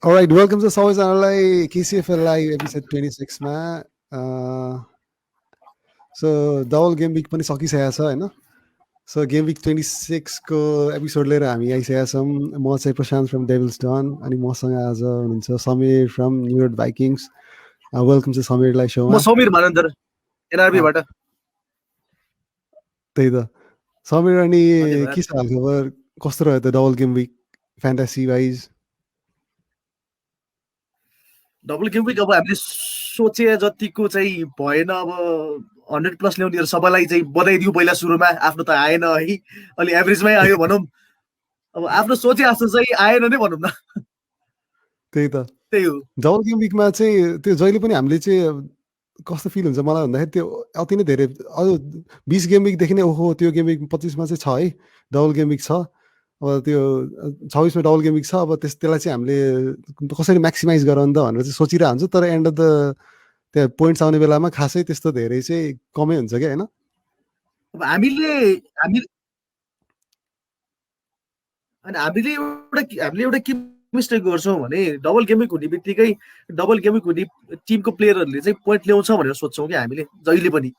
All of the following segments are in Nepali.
Alright, welcome to सबैजनालाई KCFL लाइभ एपिसोड 26 मा सो डबल गेम विक पनि सकिसकेको छ हैन। सो गेम विक 26 को एपिसोड लिएर हामी आइसकेका छौँ। म चाहिँ प्रशान्त फ्रम डेभिल्स डन अनि मसँग आज हुनुहुन्छ Samir from New York Vikings. Welcome चाहिँ समीरलाई शोमा। म समीर मानन्दर एनआरबीबाट। त्यही त समीर, अनि के छ हालखबर, कस्तो रह्यो त double game week fantasy wise? Double game week अब हामीले सोचे जतिको चाहिँ भएन। अब 100+ ल्याउनेहरू सबैलाई चाहिँ बधाई दिउँ पहिला सुरुमा। आफ्नो त आएन है, अलि एभरेजमै आयो भनौँ। अब आफ्नो सोचे जस्तो चाहिँ आएन नै भनौँ न। त्यही त त्यही हो। डबल गेम विकमा चाहिँ त्यो जहिले पनि हामीले चाहिँ कस्तो फिल हुन्छ मलाई भन्दाखेरि त्यो अति नै धेरै अझ 20 गेम विकदेखि नै ओहो त्यो गेम विक 25मा चाहिँ छ है डबल गेम विक छ। अब त्यो 26मा डबल गेम विक छ। अब त्यसलाई चाहिँ हामीले कसरी म्याक्सिमाइज गर नि त भनेर चाहिँ सोचिरहेको हुन्छ। तर एन्ड अफ द त्यहाँ पोइन्ट्स आउने बेलामा खासै त्यस्तो धेरै चाहिँ कमै हुन्छ क्या होइन। अब हामीले एउटा के मिस्टेक गर्छौँ भने डबल गेम विक हुने बित्तिकै डबल गेम विक हुने टिमको प्लेयरहरूले चाहिँ पोइन्ट ल्याउँछ भनेर सोध्छौँ क्या हामीले जहिले पनि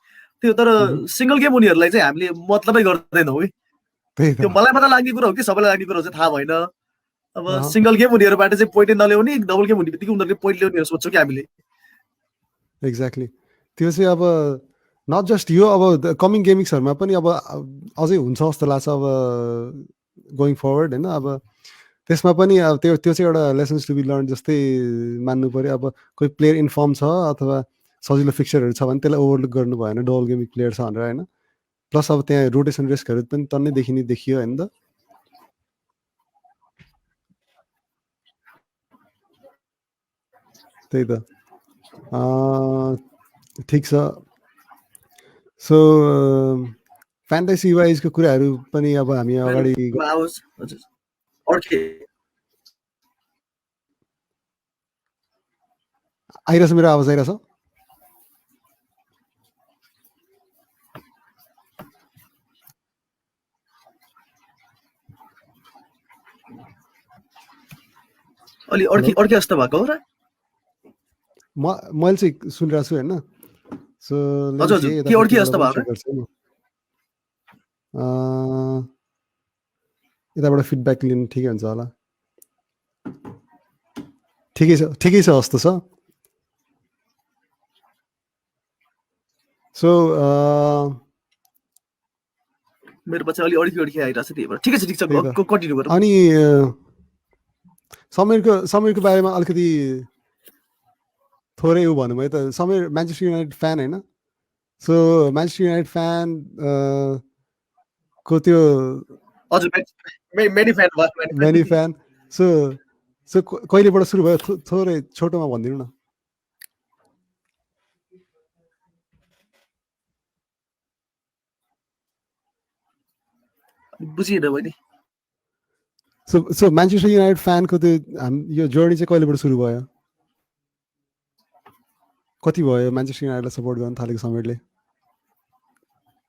त्यो। तर सिङ्गल गेम हुनेहरूलाई चाहिँ हामीले मतलबै गर्दैनौँ है। त्यो मलाई मात्र लाग्ने कुरा हो कि सबैलाई लाग्ने कुरा हो चाहिँ थाहा भएन। अब सिङ्गल गेम हुनेहरूबाट चाहिँ पोइन्ट नल्याउने, डबल गेम हुने बित्तिकै उनीहरूले पोइन्ट ल्याउने सोध्छौँ कि हामीले। एक्ज्याक्टली त्यो चाहिँ अब नट जस्ट यो, अब कमिङ गेमिक्सहरूमा पनि अब अझै हुन्छ जस्तो लाग्छ अब गोइङ फरवर्ड होइन। अब त्यसमा पनि अब त्यो चाहिँ एउटा लेसन्स टु बी लर्न जस्तै मान्नु पऱ्यो। अब कोही प्लेयर इन्फर्म छ अथवा सजिलो फिक्चरहरू छ भने त्यसलाई ओभरलुक गर्नु भएन डबल गेमिक प्लेयर छ भनेर होइन। प्लस अब त्यहाँ रोटेसन रिस्कहरू पनि टन्नै देखियो होइन त। त्यही त ठिक छ। सो फ्यान्टासी वाइजको कुराहरू पनि अब हामी अगाडि आइरहेछ। मेरो आवाज आइरहेछ? अलि अड्के जस्तो भएको हो र? मैले चाहिँ सुनिरहेको छु होइन। सो यताबाट फिडब्याक लिनु ठिकै हुन्छ होला। ठिकै छ जस्तो छ। सो मेरो पछि अलि अड्की आइरहेको छ, त्यही भएर ठिकै छ कन्टिन्यू गरौँ। अनि समीरको बारेमा अलिकति थोरै भनौँ है त। समीर म्यान्चेस्टर युनाइटेड फ्यान होइन। सो म्यान्चेस्टर युनाइटेड फ्यान को त्यो मेनी फ्यान। सो कहिलेबाट सुरु भयो, थोरै छोटोमा भनिदिनु न। बुझिएन मैले। सो म्यान्चेस्टर युनाइटेड फ्यानको त्यो यो जर्नी चाहिँ कहिलेबाट सुरु भयो? कति भयो म्यान्चेस्टर युनाइटेडलाई सपोर्ट गर्न थालेको समीरले?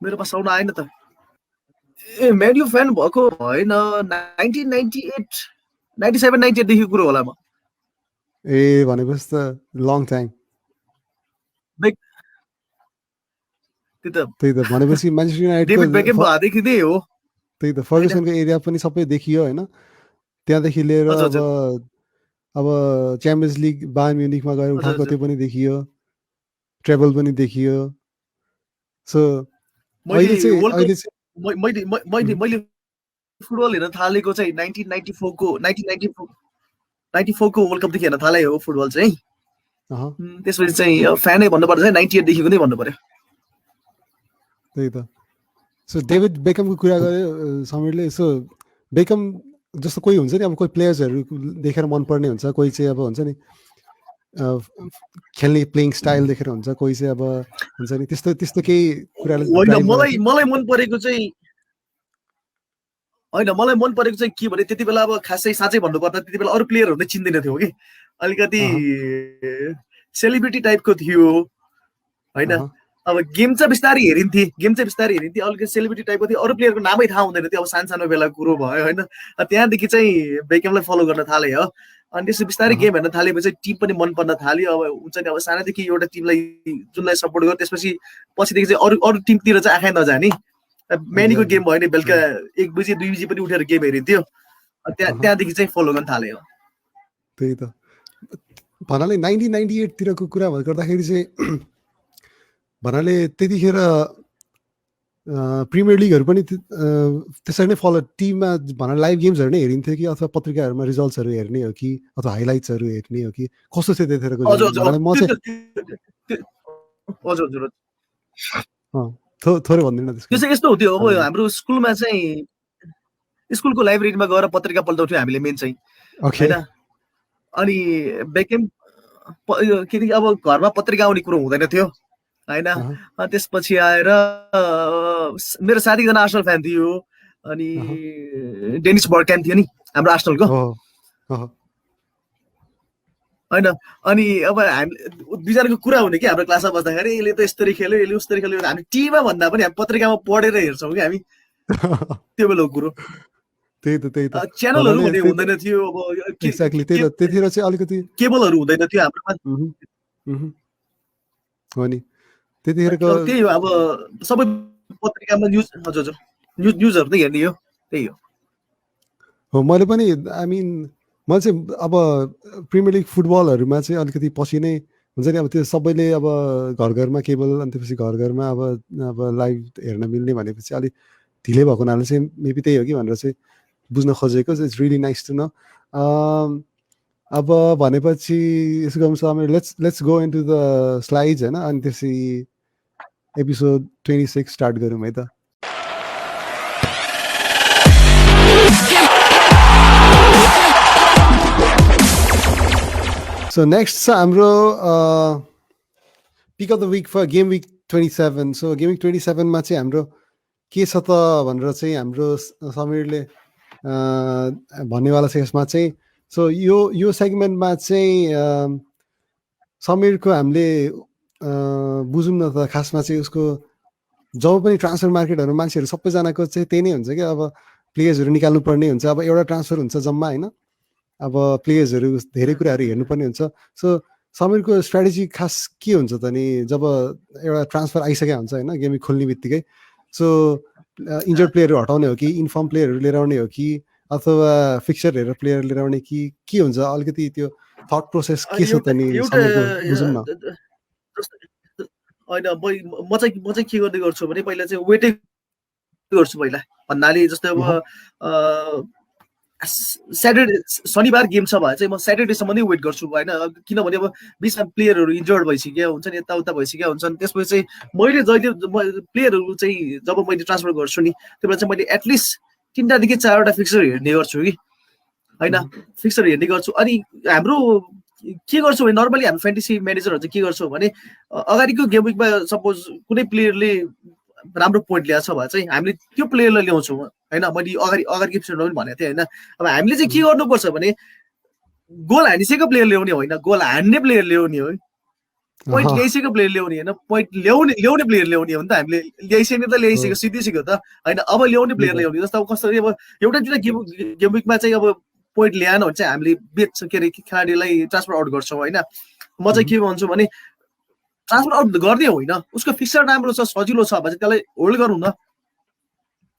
मेरो पास आउन आएन त। ए म्यान यु फ्यान भएको होइन, 1998 97 98 देखिको कुरो होला म। ए भनेपछि त लङ टाइम। त्यही त भनेपछि म्यान्चेस्टर युनाइटेडको नै हो। त्यही त फर्गुसनको एरिया पनि सबै देखियो होइन। त्यहाँदेखि लिएर अब च्याम्पियन्स लिग बायर्न म्युनिखमा गएर उठाएको त्यो पनि देखियो, ट्रेबल पनि देखियो। सो मैले फुटबल हेर्न थालेको चाहिँ 1994 को वर्ल्ड कपदेखि हेर्न थाले हो फुटबल चाहिँ। त्यसपछि चाहिँ फ्यानै भन्नुपर्दा चाहिँ 98 देखिको नै भन्नु पर्यो। त्यही त। सो डेभिड बेकमको कुरा गर्यो समीरले। सो बेकम जस्तो कोही हुन्छ नि, अब कोही प्लेयर्सहरू देखेर मनपर्ने हुन्छ, कोही चाहिँ अब हुन्छ नि खेल्ने प्लेइङ स्टाइल देखेर हुन्छ, कोही चाहिँ अब हुन्छ नि त्यस्तो केही कुराले मलाई मन परेको चाहिँ होइन। मलाई मन परेको चाहिँ के भने त्यति बेला अब खासै साँच्चै भन्नुपर्दा त्यति बेला अरू प्लेयरहरू नै चिन्दैन थियो कि, अलिकति सेलिब्रिटी टाइपको थियो होइन। अब गेम चाहिँ बिस्तारै हेरिन्थे अलिकति सेलिब्रिटी टाइपको थियो, अरू प्लेयरको नामै थाहा हुँदैन थियो, अब सानो बेला कुरो भयो होइन। त्यहाँदेखि चाहिँ बेकहमलाई फलो गर्न थाले हो, अनि त्यसपछि बिस्तारै गेम हेर्न थालेपछि टिम पनि मन पर्न थाल्यो। अब हुन्छ नि अब सानैदेखि एउटा टिमलाई जुनलाई सपोर्ट गर्यो त्यसपछि पछिदेखि चाहिँ अरू टिमतिर चाहिँ आँखा नजाने। म्यानीको गेम भयो भने बेलुका 1 बजी 2 बजी पनि उठेर गेम हेरिन्थ्यो, त्यहाँदेखि चाहिँ फलो गर्न थाले हो। त्यही त भन्नाले 1998 तिरको कुरा गर्दाखेरि चाहिँ भन्नाले त्यतिखेर प्रिमियर लिगहरू पनि त्यसरी नै फलो टिममा भन्नाले लाइभ गेम्सहरू नै हेरिन्थ्यो कि अथवा पत्रिकाहरूमा रिजल्ट्सहरू हेर्ने हो कि अथवा हाइलाइट्सहरू हेर्ने हो कि कस्तो थियो त्यतिखेरको? थोरै भन्दिनँ त्यो चाहिँ यस्तो हुन्थ्यो। अब हाम्रो स्कुलमा चाहिँ स्कुलको लाइब्रेरीमा गएर पत्रिका पल्टाउँथ्यो हामीले मेन चाहिँ होइन। अनि बेकेम किनकि अब घरमा पत्रिका आउने कुरो हुँदैन थियो होइन। त्यसपछि आएर मेरो साथी एकजना आर्सनल फ्यान थियो, अनि डेनिस बर्गक्याम्प थियो नि हाम्रो आर्सनलको होइन। अनि अब हामी दुईजनाको कुरा हुने कि हाम्रो क्लासमा बस्दाखेरि, यसले त यस्तरी खेल्यो यसले उस्तरी खेल्यो, हामी टिममा भन्दा पनि हामी पत्रिकामा पढेर हेर्छौँ कि हामी त्यो बेलाको कुरो। त्यही त च्यानलहरू हुँदैन थियो, अब एक्ज्याक्टली त्यही त त्यतिखेर चाहिँ अलिकति केबलहरू हुँदैन थियो हाम्रोमा हो नि त्यतिखेरको। त्यही हो, अब सबै पत्रिकामा न्युजहरू त हेर्ने हो, त्यही हो। मैले पनि आई मिन मैले चाहिँ अब प्रिमियर लिग फुटबलहरूमा चाहिँ अलिकति पछि नै हुन्छ नि अब त्यो सबैले अब घरमा केबल, अनि त्यसपछि घरमा अब लाइभ हेर्न मिल्ने भनेपछि अलिक ढिलै भएको हुनाले चाहिँ मेबी त्यही हो कि भनेर चाहिँ बुझ्न खोजेको। It's really nice to know. अब भनेपछि यसो गर्नु समय let's go into the slides होइन, अनि त्यसपछि एपिसोड 26 स्टार्ट गरौँ है त। सो नेक्स्ट छ हाम्रो pick of the week for game week 27। So game week 27मा चाहिँ हाम्रो के छ त भनेर चाहिँ हाम्रो समीरले भन्नेवाला छ यसमा चाहिँ। सो यो सेगमेन्टमा चाहिँ समीरको हामीले बुझौँ न त खासमा चाहिँ उसको जब पनि ट्रान्सफर मार्केटहरू मान्छेहरू सबैजनाको चाहिँ त्यही नै हुन्छ कि अब प्लेयर्सहरू निकाल्नु पर्ने हुन्छ। अब एउटा ट्रान्सफर हुन्छ जम्मा होइन, अब प्लेयर्सहरू धेरै कुराहरू हेर्नुपर्ने हुन्छ। सो समीरको स्ट्राटेजी खास के हुन्छ त नि जब एउटा ट्रान्सफर आइसकेको हुन्छ होइन गेम खोल्ने बित्तिकै? सो इन्जर्ड प्लेयरहरू हटाउने हो कि इन्फर्म प्लेयरहरू लिएर आउने हो कि अथवा फिक्चर हेरेर प्लेयर लिएर आउने कि के हुन्छ? अलिकति त्यो थट प्रोसेस के छ त नि बुझौँ न। होइन म चाहिँ के गर्ने गर्छु भने पहिला चाहिँ वेटै गर्छु पहिला भन्नाले, जस्तै अब स्याटरडे शनिबार गेम छ भने चाहिँ म स्याटरडेसम्म नै वेट गर्छु होइन। किनभने अब बिचमा प्लेयरहरू इन्जर्ड भइसक्यो हुन्छ नि, यताउता भइसक्यो हुन्छन्। त्यसपछि चाहिँ मैले जहिले प्लेयरहरू चाहिँ जब मैले ट्रान्सफर गर्छु नि त्यो बेला चाहिँ मैले एटलिस्ट 3टादेखि 4वटा फिक्सर हेर्ने गर्छु कि होइन, फिक्सर हेर्ने गर्छु। अनि हाम्रो के गर्छु भने नर्मली हामी फ्यान्टेसी म्यानेजरहरू चाहिँ के गर्छौँ भने अगाडिको गेम विकमा सपोज कुनै प्लेयरले राम्रो पोइन्ट ल्याएको छ भने चाहिँ हामीले त्यो प्लेयरलाई ल्याउँछौँ होइन। मैले अगाडिको एपिसोडमा पनि भनेको थिएँ होइन। अब हामीले चाहिँ के गर्नुपर्छ भने गोल हानिसकेको प्लेयर ल्याउने होइन, गोल हान्ने प्लेयर ल्याउने हो, पोइन्ट ल्याइसकेको प्लेयर ल्याउने होइन, पोइन्ट ल्याउने प्लेयर ल्याउने हो नि त। हामीले ल्याइसक्यो त ल्याइसक्यो सिद्धिसक्यो त होइन, अब ल्याउने प्लेयर ल्याउने। जस्तो अब कसरी अब एउटा दुईवटा गेम विकमा चाहिँ अब पोइन्ट ल्याएन भने चाहिँ हामीले बेच के अरे खेलाडीलाई ट्रान्सफर आउट गर्छौँ होइन। म चाहिँ के भन्छु भने ट्रान्सफर आउट गर्ने होइन, उसको फिक्सर राम्रो छ सजिलो छ भने चाहिँ त्यसलाई होल्ड गरौँ न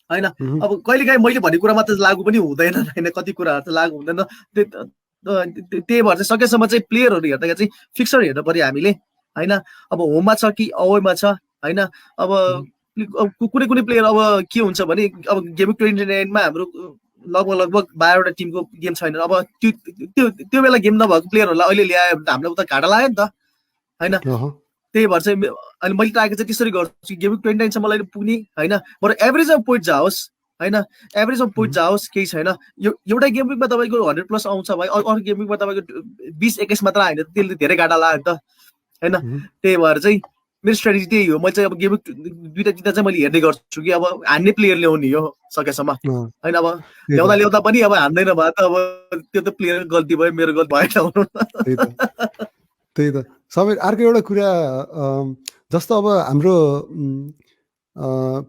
होइन। अब कहिलेकाहीँ मैले भनेको कुरा मात्र लागु पनि हुँदैन होइन, कति कुराहरू त लागु हुँदैन। त्यही भएर चाहिँ सकेसम्म चाहिँ प्लेयरहरू हेर्दाखेरि चाहिँ फिक्सर हेर्नु पर्यो हामीले होइन। अब होममा छ कि अवेमा छ होइन। अब कुनै प्लेयर अब के हुन्छ भने अब गेम 29मा हाम्रो लगभग 12वटा टिमको गेम छैन। अब त्यो बेला गेम नभएको प्लेयरहरूलाई अहिले ल्यायो भने त हामीलाई उता घाटा लाग्यो नि त होइन। त्यही भएर चाहिँ अहिले मैले टाकेको चाहिँ त्यसरी गर्छु, गेम 29 चाहिँ मलाई पुग्ने होइन, बरु एभरेजमा पोइन्ट जाओस् होइन, एभरेजमा पोइन्ट जाओस् केही छैन। एउटा गेम विकमा तपाईँको 100+ आउँछ भाइ, अरू गेम विकमा तपाईँको 20-21 मात्र आएन त्यसले धेरै घाटा लाग्यो त होइन। त्यही भएर चाहिँ मेरो स्ट्राटेजी त्यही हो। मैले चाहिँ अब गेम 2-3 चाहिँ मैले हेर्ने गर्छु कि अब हान्ने प्लेयर ल्याउने हो सकेसम्म होइन। अब ल्याउँदा पनि अब हान्दैन भए त अब त्यो त प्लेयरको गल्ती भयो, मेरो गल्ती भएन। त्यही त समीर अर्को एउटा कुरा जस्तो अब हाम्रो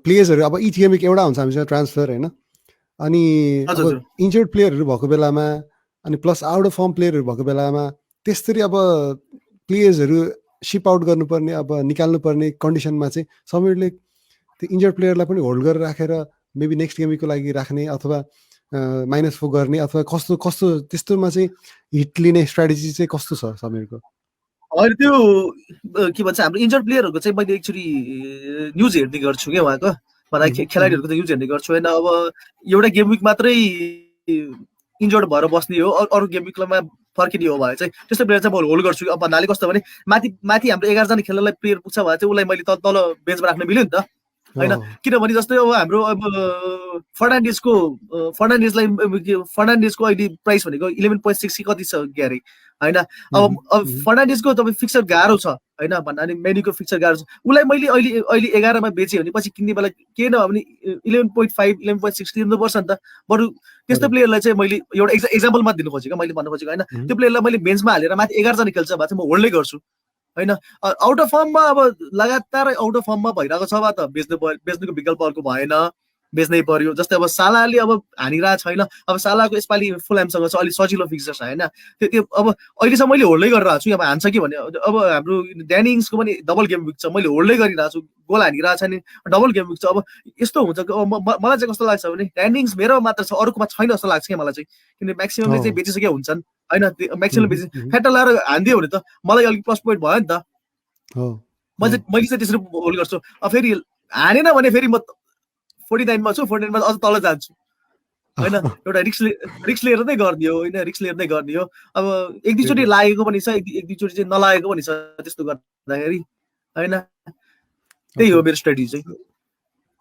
प्लेयर्सहरू अब इच गेमिक एउटा हुन्छ हामीसँग ट्रान्सफर होइन अनि हजुर अब हजुर इन्जर्ड प्लेयरहरू भएको बेलामा अनि प्लस आउट अफ फर्म प्लेयरहरू भएको बेलामा त्यसरी अब प्लेयर्सहरू सिप आउट गर्नुपर्ने अब निकाल्नुपर्ने कन्डिसनमा चाहिँ समीरले त्यो इन्जर्ड प्लेयरलाई पनि होल्ड गरेर राखेर मेबी नेक्स्ट गेमको लागि राख्ने अथवा -4 गर्ने अथवा कस्तो कस्तो त्यस्तोमा चाहिँ हिट लिने स्ट्राटेजी चाहिँ कस्तो छ समीरको होइन त्यो के भन्छ हाम्रो इन्जर्ड प्लेयरहरूको चाहिँ मैले एक्चुअली न्युज हेर्ने गर्छु क्या उहाँको खेलाडीहरूको त न्युज हेर्ने गर्छु होइन अब एउटा गेम विक मात्रै इन्जर्ड भएर बस्ने हो अरू गेम विकमा फर्किने हो भने चाहिँ त्यस्तो प्लेयर चाहिँ म होल्ड गर्छु अब भन्नाले कस्तो भने माथि माथि हाम्रो 11 जना खेल्नलाई प्लेयर पुग्छ भने चाहिँ उसलाई मैले तल बेन्चमा राख्न मिल्यो नि त होइन किनभने जस्तै अब हाम्रो अब फर्नान्डेजको अहिले प्राइस भनेको 11.6 कति छ ग्यारे होइन अब फर्नान्डेजको तपाईँ फिक्चर गाह्रो छ होइन भन्नाले मेनीको फिक्चर गाह्रो छ उसलाई मैले अहिले 11मा बेचेँ भने पछि किन्ने बेला के नभने 11.5 11.6 तिर्नुपर्छ नि त बरु त्यस्तो प्लेयरलाई चाहिँ मैले एउटा एक्जाम्पल मात्र दिनु खोजेको मैले भन्नु खोजेको होइन त्यो प्लेयरलाई मैले बेन्चमा हालेर माथि 11 जना खेल्छ भए चाहिँ म होल्डै गर्छु होइन आउट अफ फर्ममा अब लगातार आउट अफ फर्ममा भइरहेको छ भए त बेच्नुको विकल्प अर्को भएन बेच्नै पर्यो जस्तै अब सालाले अब हानिरहेको छैन अब सालाको यसपालि फुलहामसँग छ अलिक सजिलो फिक्चर छ होइन त्यो अब अहिलेसम्म मैले होल्डै गरिरहेको छु अब हान्छ कि भने अब हाम्रो ड्यानिङ्सको पनि डबल गेम विक छ मैले होल्डै गरिरहेको छु गोल हानिरहेको छ नि डबल गेम विक छ अब यस्तो हुन्छ मलाई चाहिँ कस्तो लाग्छ भने ड्यानिङ्स मेरो मात्र छ अरूकोमा छैन जस्तो लाग्छ क्या मलाई चाहिँ किनभने म्याक्सिममले चाहिँ बेचिसकेका हुन्छन् होइन म्याक्सिमम बेचि फ्याट्टा लाएर हानिदियो भने त मलाई अलिक प्लस पोइन्ट भयो नि त मैले चाहिँ त्यसरी होल्ड गर्छु अब फेरि हानेन भने फेरि म 49मा छु 49मा अझ तल जान्छु होइन एउटा रिक्स लिएर नै गर्ने हो होइन रिक्स लिएर नै गर्ने हो अब एक दुईचोटि लागेको पनि छ एक दुईचोटि चाहिँ नलागेको पनि छ त्यस्तो गर्दाखेरि होइन त्यही हो मेरो स्ट्रेटेजी चाहिँ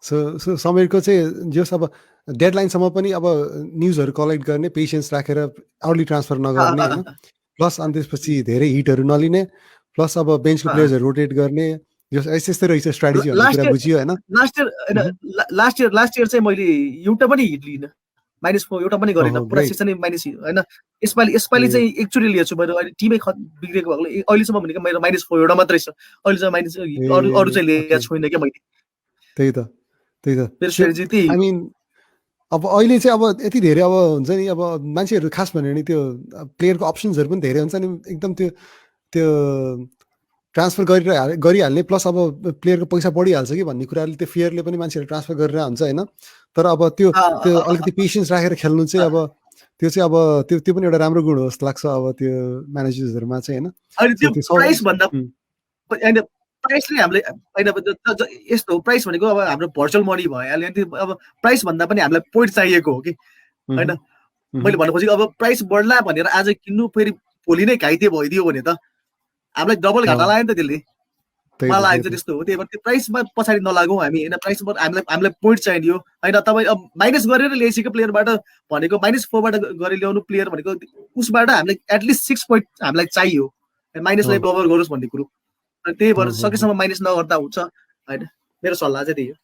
सो समीरको चाहिँ जस अब डेडलाइनसम्म पनि अब न्युजहरू कलेक्ट गर्ने पेसेन्स राखेर अर्ली ट्रान्सफर नगर्ने होइन प्लस अनि त्यसपछि धेरै हिटहरू नलिने प्लस अब बेन्चको प्लेयर्सहरू रोटेट गर्ने यस्तै रहेछ स्ट्राटेजी बुझियो होइन लास्ट इयर चाहिँ मैले एउटा पनि हिट लिइनँ -4 एउटा पनि गरेन पुरा सिजनै माइनस होइन यसपालि चाहिँ एक्चुअली लिएको छु मेरो अहिले टिमै बिग्रेको भएको अहिलेसम्म भनेको मेरो -4 एउटा मात्रै छ अहिलेसम्म अरू चाहिँ लिएको छुइनँ क्या मैले त्यही त मेरो स्ट्रेटेजी त्यही आई मिन अब अहिले चाहिँ अब यति धेरै अब हुन्छ नि अब मान्छेहरू खास भन्यो भने त्यो प्लेयरको अप्सन्सहरू पनि धेरै हुन्छ नि एकदम त्यो ट्रान्सफर गरिहाल्ने प्लस अब प्लेयरको पैसा बढिहाल्छ कि भन्ने कुराले त्यो फियरले पनि मान्छेहरू ट्रान्सफर गरेर हुन्छ होइन तर अब त्यो अलिकति पेसेन्स राखेर खेल्नु चाहिँ अब त्यो चाहिँ अब त्यो पनि एउटा राम्रो गुण हो जस्तो लाग्छ अब त्यो म्यानेजर्सहरूमा चाहिँ होइन प्राइसले हामीले होइन यस्तो प्राइस भनेको अब हाम्रो भर्चुअल मनी भइहाल्यो अब प्राइस भन्दा पनि हामीलाई पोइन्ट चाहिएको हो कि होइन मैले भन्नु खोजेको अब प्राइस बढ्ला भनेर आज किन्नु फेरि भोलि नै घाइते भइदियो भने त हामीलाई डबल घाटा लाग्यो नि त त्यसले मलाई लागेको त्यस्तो हो त्यही भएर त्यो प्राइसमा पछाडि नलागौँ हामी होइन प्राइसमा हामीलाई पोइन्ट चाहियो होइन तपाईँ अब माइनस गरेर ल्याइसकेको प्लेयरबाट भनेको -4बाट गरेर ल्याउनु प्लेयर भनेको उसबाट हामीलाई एटलिस्ट 6 पोइन्ट हामीलाई चाहियो माइनसलाई कभर गरोस् भन्ने कुरो त्यही भएर सकेसम्म माइनस नगर्दा हुन्छ होइन मेरो सल्लाह चाहिँ त्यही हो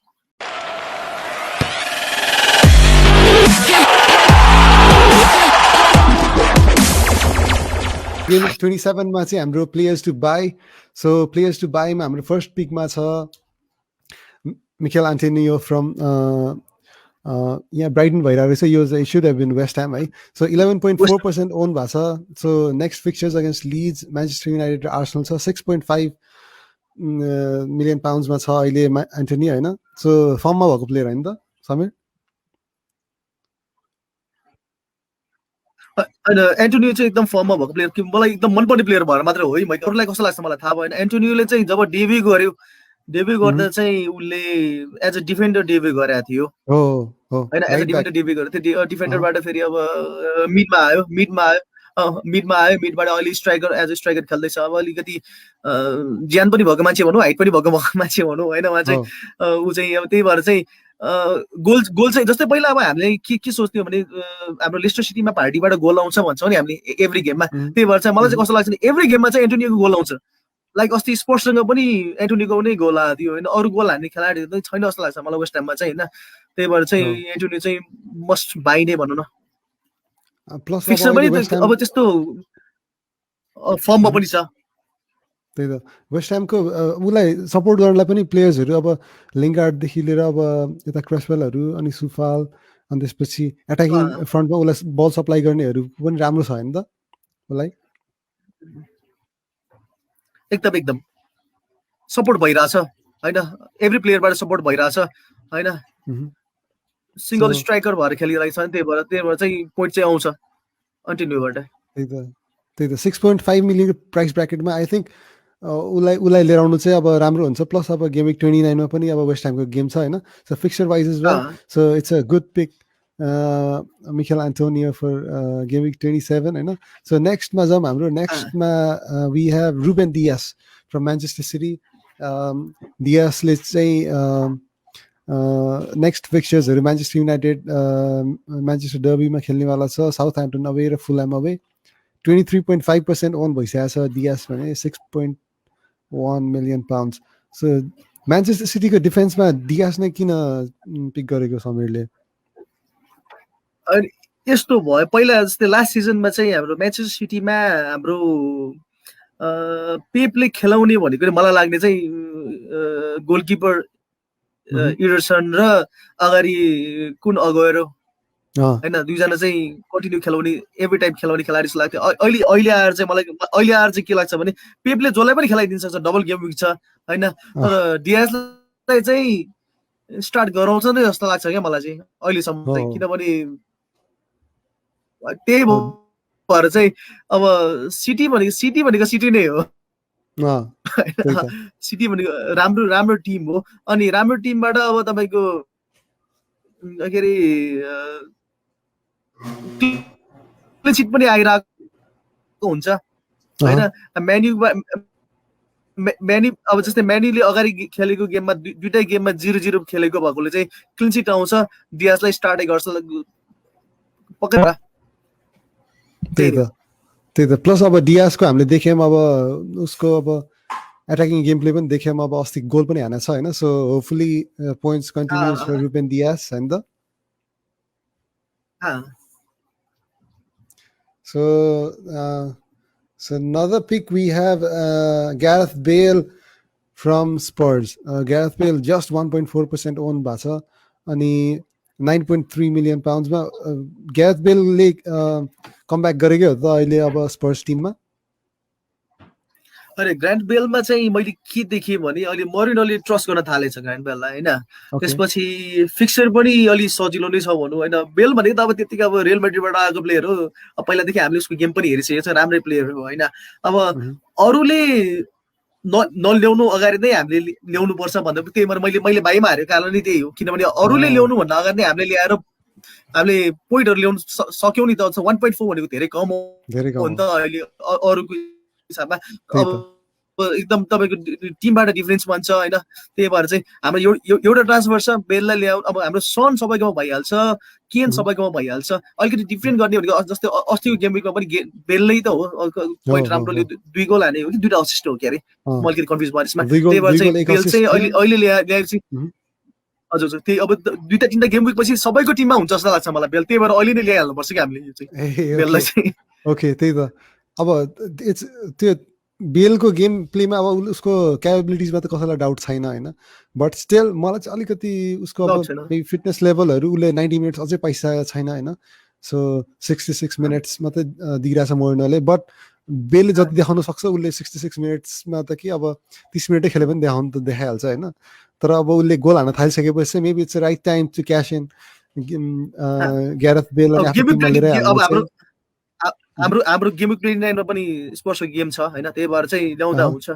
गेम 27 मा चाहिँ हाम्रो players to buy so players to बाईमा हाम्रो फर्स्ट पिकमा छ मिकेल एन्टोनियो फ्रम यहाँ ब्राइटन भइरहेको छ यो चाहिँ should have been West Ham है सो 11.4% ओन भएको छ so next fixtures against Leeds Manchester United र आर्सेनल छ 6.5 मिलियन पाउन्ड्समा छ अहिले एन्टोनी होइन सो फर्ममा भएको प्लेयर होइन त समीर होइन एन्टोनियो चाहिँ एकदम फर्ममा भएको प्लेयर कि मलाई एकदम मनपर्ने प्लेयर भएर मात्रै हो है मैले अरूलाई कस्तो लाग्छ मलाई थाहा भएन एन्टोनियोले चाहिँ जब डेब्यू गर्दा चाहिँ उसले एज अ डिफेन्डर डेब्यू गरेको थियो होइन एज अ डिफेन्डर डेब्यू गरेको थियो डिफेन्डरबाट फेरि अब मिडमा आयो मिडबाट अहिले स्ट्राइकर एज अ स्ट्राइकर खेल्दैछ अब अलिकति ज्यान पनि भएको मान्छे भनौँ हाइट पनि भएको मान्छे भनौँ होइन उहाँ चाहिँ ऊ चाहिँ अब त्यही भएर चाहिँ गोल चाहिँ जस्तै पहिला अब हामीले के सोच्थ्यौँ भने हाम्रो लेस्टर सिटीमा पार्टीबाट गोल आउँछ भन्छौँ नि हामीले एभ्री गेममा त्यही भएर चाहिँ मलाई चाहिँ कस्तो लाग्छ भने एभ्री गेममा चाहिँ एन्टोनियोको गोल आउँछ लाइक अस्ति स्पोर्ट्ससँग पनि एन्टोनियोको नै गोल आएको थियो होइन अरू गोल हान्ने खेलाडीहरू चाहिँ छैन जस्तो लाग्छ मलाई वेस्ट ह्याममा चाहिँ होइन त्यही भएर चाहिँ एन्टोनियो चाहिँ मस्ट बाई नै भनौँ न फिक्सर पनि अब त्यस्तो फर्ममा पनि छ त्यही त वेस्ट ह्यामको उसलाई सपोर्ट गर्नलाई पनि प्लेयर्सहरू अब लिङ्गार्डदेखि लिएर अब यता क्रेसवेलहरू अनि सुफाल अनि त्यसपछि एट्याकिङ फ्रन्टमा उसलाई बल सप्लाई गर्नेहरू पनि राम्रो छ होइन त उसलाई एकदम एकदम सपोर्ट भइरहेछ होइन एभ्री प्लेयरबाट सपोर्ट भइरहेछ होइन सिङ्गल स्ट्राइकर भएर खेलिरहेको छ नि त्यही भएर चाहिँ पोइन्ट चाहिँ आउँछ कन्टिन्यूबाट त्यही त 6.5 मिलियन प्राइस ब्र्याकेटमा आई थिङ्क उसलाई लिएर आउनु चाहिँ अब राम्रो हुन्छ प्लस अब गेम विक 29 मा पनि अब वेस्ट ह्यामको गेम छ होइन so fixture wise is well so it's a good pick Michail Antonio for game week 27 होइन सो नेक्स्टमा जाउँ हाम्रो नेक्स्टमा we have Ruben Dias from Manchester City डियासले चाहिँ नेक्स्ट फिक्चर्सहरू म्यान्चेस्टर युनाइटेड म्यान्चेस्टर डर्बीमा खेल्नेवाला छ साउथ ह्याम्पटन अवे र फुलह्याम अवे 23.5% ओन भइसकेको छ डियास भने 6.1 मिलियन पाउन्ड्स सो म्यान्चेस्टर सिटीको डिफेन्समा डियास नै किन पिक गरेको समीरले यस्तो भयो पहिला जस्तै लास्ट सिजनमा चाहिँ हाम्रो म्यान्चेस्टर सिटीमा हाम्रो पेपले खेलाउने भनेको मलाई लाग्ने चाहिँ गोलकिपर इडरसन र अगाडि कुन अगुएरो होइन दुईजना चाहिँ कन्टिन्यू खेलाउने एभ्री टाइम खेलाउने खेलाडी जस्तो लाग्थ्यो अहिले आएर चाहिँ के लाग्छ भने पेपले जसलाई पनि खेलाइदिन सक्छ डबल गेम विक छ होइन तर डियासलाई चाहिँ स्टार्ट गराउँछ नै जस्तो लाग्छ क्या मलाई चाहिँ अहिलेसम्म चाहिँ किनभने त्यही भएर चाहिँ अब सिटी भनेको सिटी नै हो सिटी भनेको राम्रो टिम हो अनि राम्रो टिमबाट अब तपाईँको के अरे क्लिन सिट पनि आइरहेको हुन्छ होइन म्यान्यु अब जस्तै म्यान्युले अगाडि खेलेको गेममा दुईटै गेममा 0-0 खेलेको भएकोले चाहिँ क्लिन सिट आउँछ डियासलाई स्टार्टै गर्छ पक्का त्यही त प्लस अब डियासको हामीले देख्यौँ अब उसको अब एट्याकिङ गेम प्ले पनि देख्यौँ अब अस्ति गोल पनि हानेको छ होइन so hopefully points continues for Ruben Dias होइन त So another pick we have Gareth Bale from Spurs. Gareth Bale just 1.4% owned भएको छ अनि 9.3 million pounds मा Gareth Bale ले कमब्याक गरेको हो त अहिले अब स्पर्स टिममा अरे ग्रान्ड बेलमा चाहिँ मैले के देखेँ भने अहिले मरिनोले ट्रस्ट गर्न थालेछ ग्रान्ड बेललाई होइन त्यसपछि फिक्सर पनि अलि सजिलो नै छ भनौँ होइन बेल भनेको त अब त्यतिकै अब रियल म्याड्रिडबाट आएको प्लेयर हो अब पहिलादेखि हामीले उसको गेम पनि हेरिसकेको छ राम्रै प्लेयर हो होइन अब अरूले नल्याउनु अगाडि नै हामीले ल्याउनु पर्छ भन्दा त्यही भएर मैले बाइमा हारेको कारण नै त्यही हो किनभने अरूले ल्याउनु भन्दा अगाडि नै हामीले ल्याएर हामीले पोइन्टहरू ल्याउनु सक्यौँ नि त 1.4 भनेको धेरै कम हो नि त अहिले अरूको हिसाबमा अब एकदम तपाईँको टिमबाट डिफरेन्स बन्छ होइन त्यही भएर चाहिँ हाम्रो एउटा ट्रान्सफर छ बेललाई ल्याउ अब हाम्रो सन सबैकोमा भइहाल्छ केन सबैकोमा भइहाल्छ अलिकति डिफरेन्ट गर्ने भनेको जस्तै अस्तिको गेम विकमा पनि बेललै त हो पोइन्ट राम्रोले 2 गोल हाने हो कि 2टा असिस्ट हो के अरे म अलिकति कन्फ्युज भएँ यसमा त्यही भएर चाहिँ बेल चाहिँ अहिले ल्याएपछि हजुर त्यही अब 2-3टा गेम विक पछि सबैको टिममा हुन्छ जस्तो लाग्छ मलाई बेल त्यही भएर अहिले नै ल्याइहाल्नुपर्छ कि हामीले यो चाहिँ बेललाई चाहिँ ओके त्यही त अब त्यो बेलको गेम प्लेमा अब उसको क्यापेबिलिटिजमा त कसैलाई डाउट छैन होइन बट स्टिल मलाई चाहिँ अलिकति उसको अब फिटनेस लेभलहरू उसले 90 मिनट्स अझै पाइसकेको छैन होइन सो 66 मिनट्स मात्रै दिइरहेछ मोर्नोले बट बेलले जति देखाउन सक्छ उसले 66 मिनट्समा त कि अब 30 मिनटै खेले पनि देखाउनु त देखाइहाल्छ होइन तर अब उसले गोल हान्न थालिसकेपछि maybe it's right time to cash in Gareth Bale हाम्रो गेम विक 29 मा पनि स्पर्सको गेम छ हैन त्यही भएर चाहिँ ल्याउँदा हुन्छ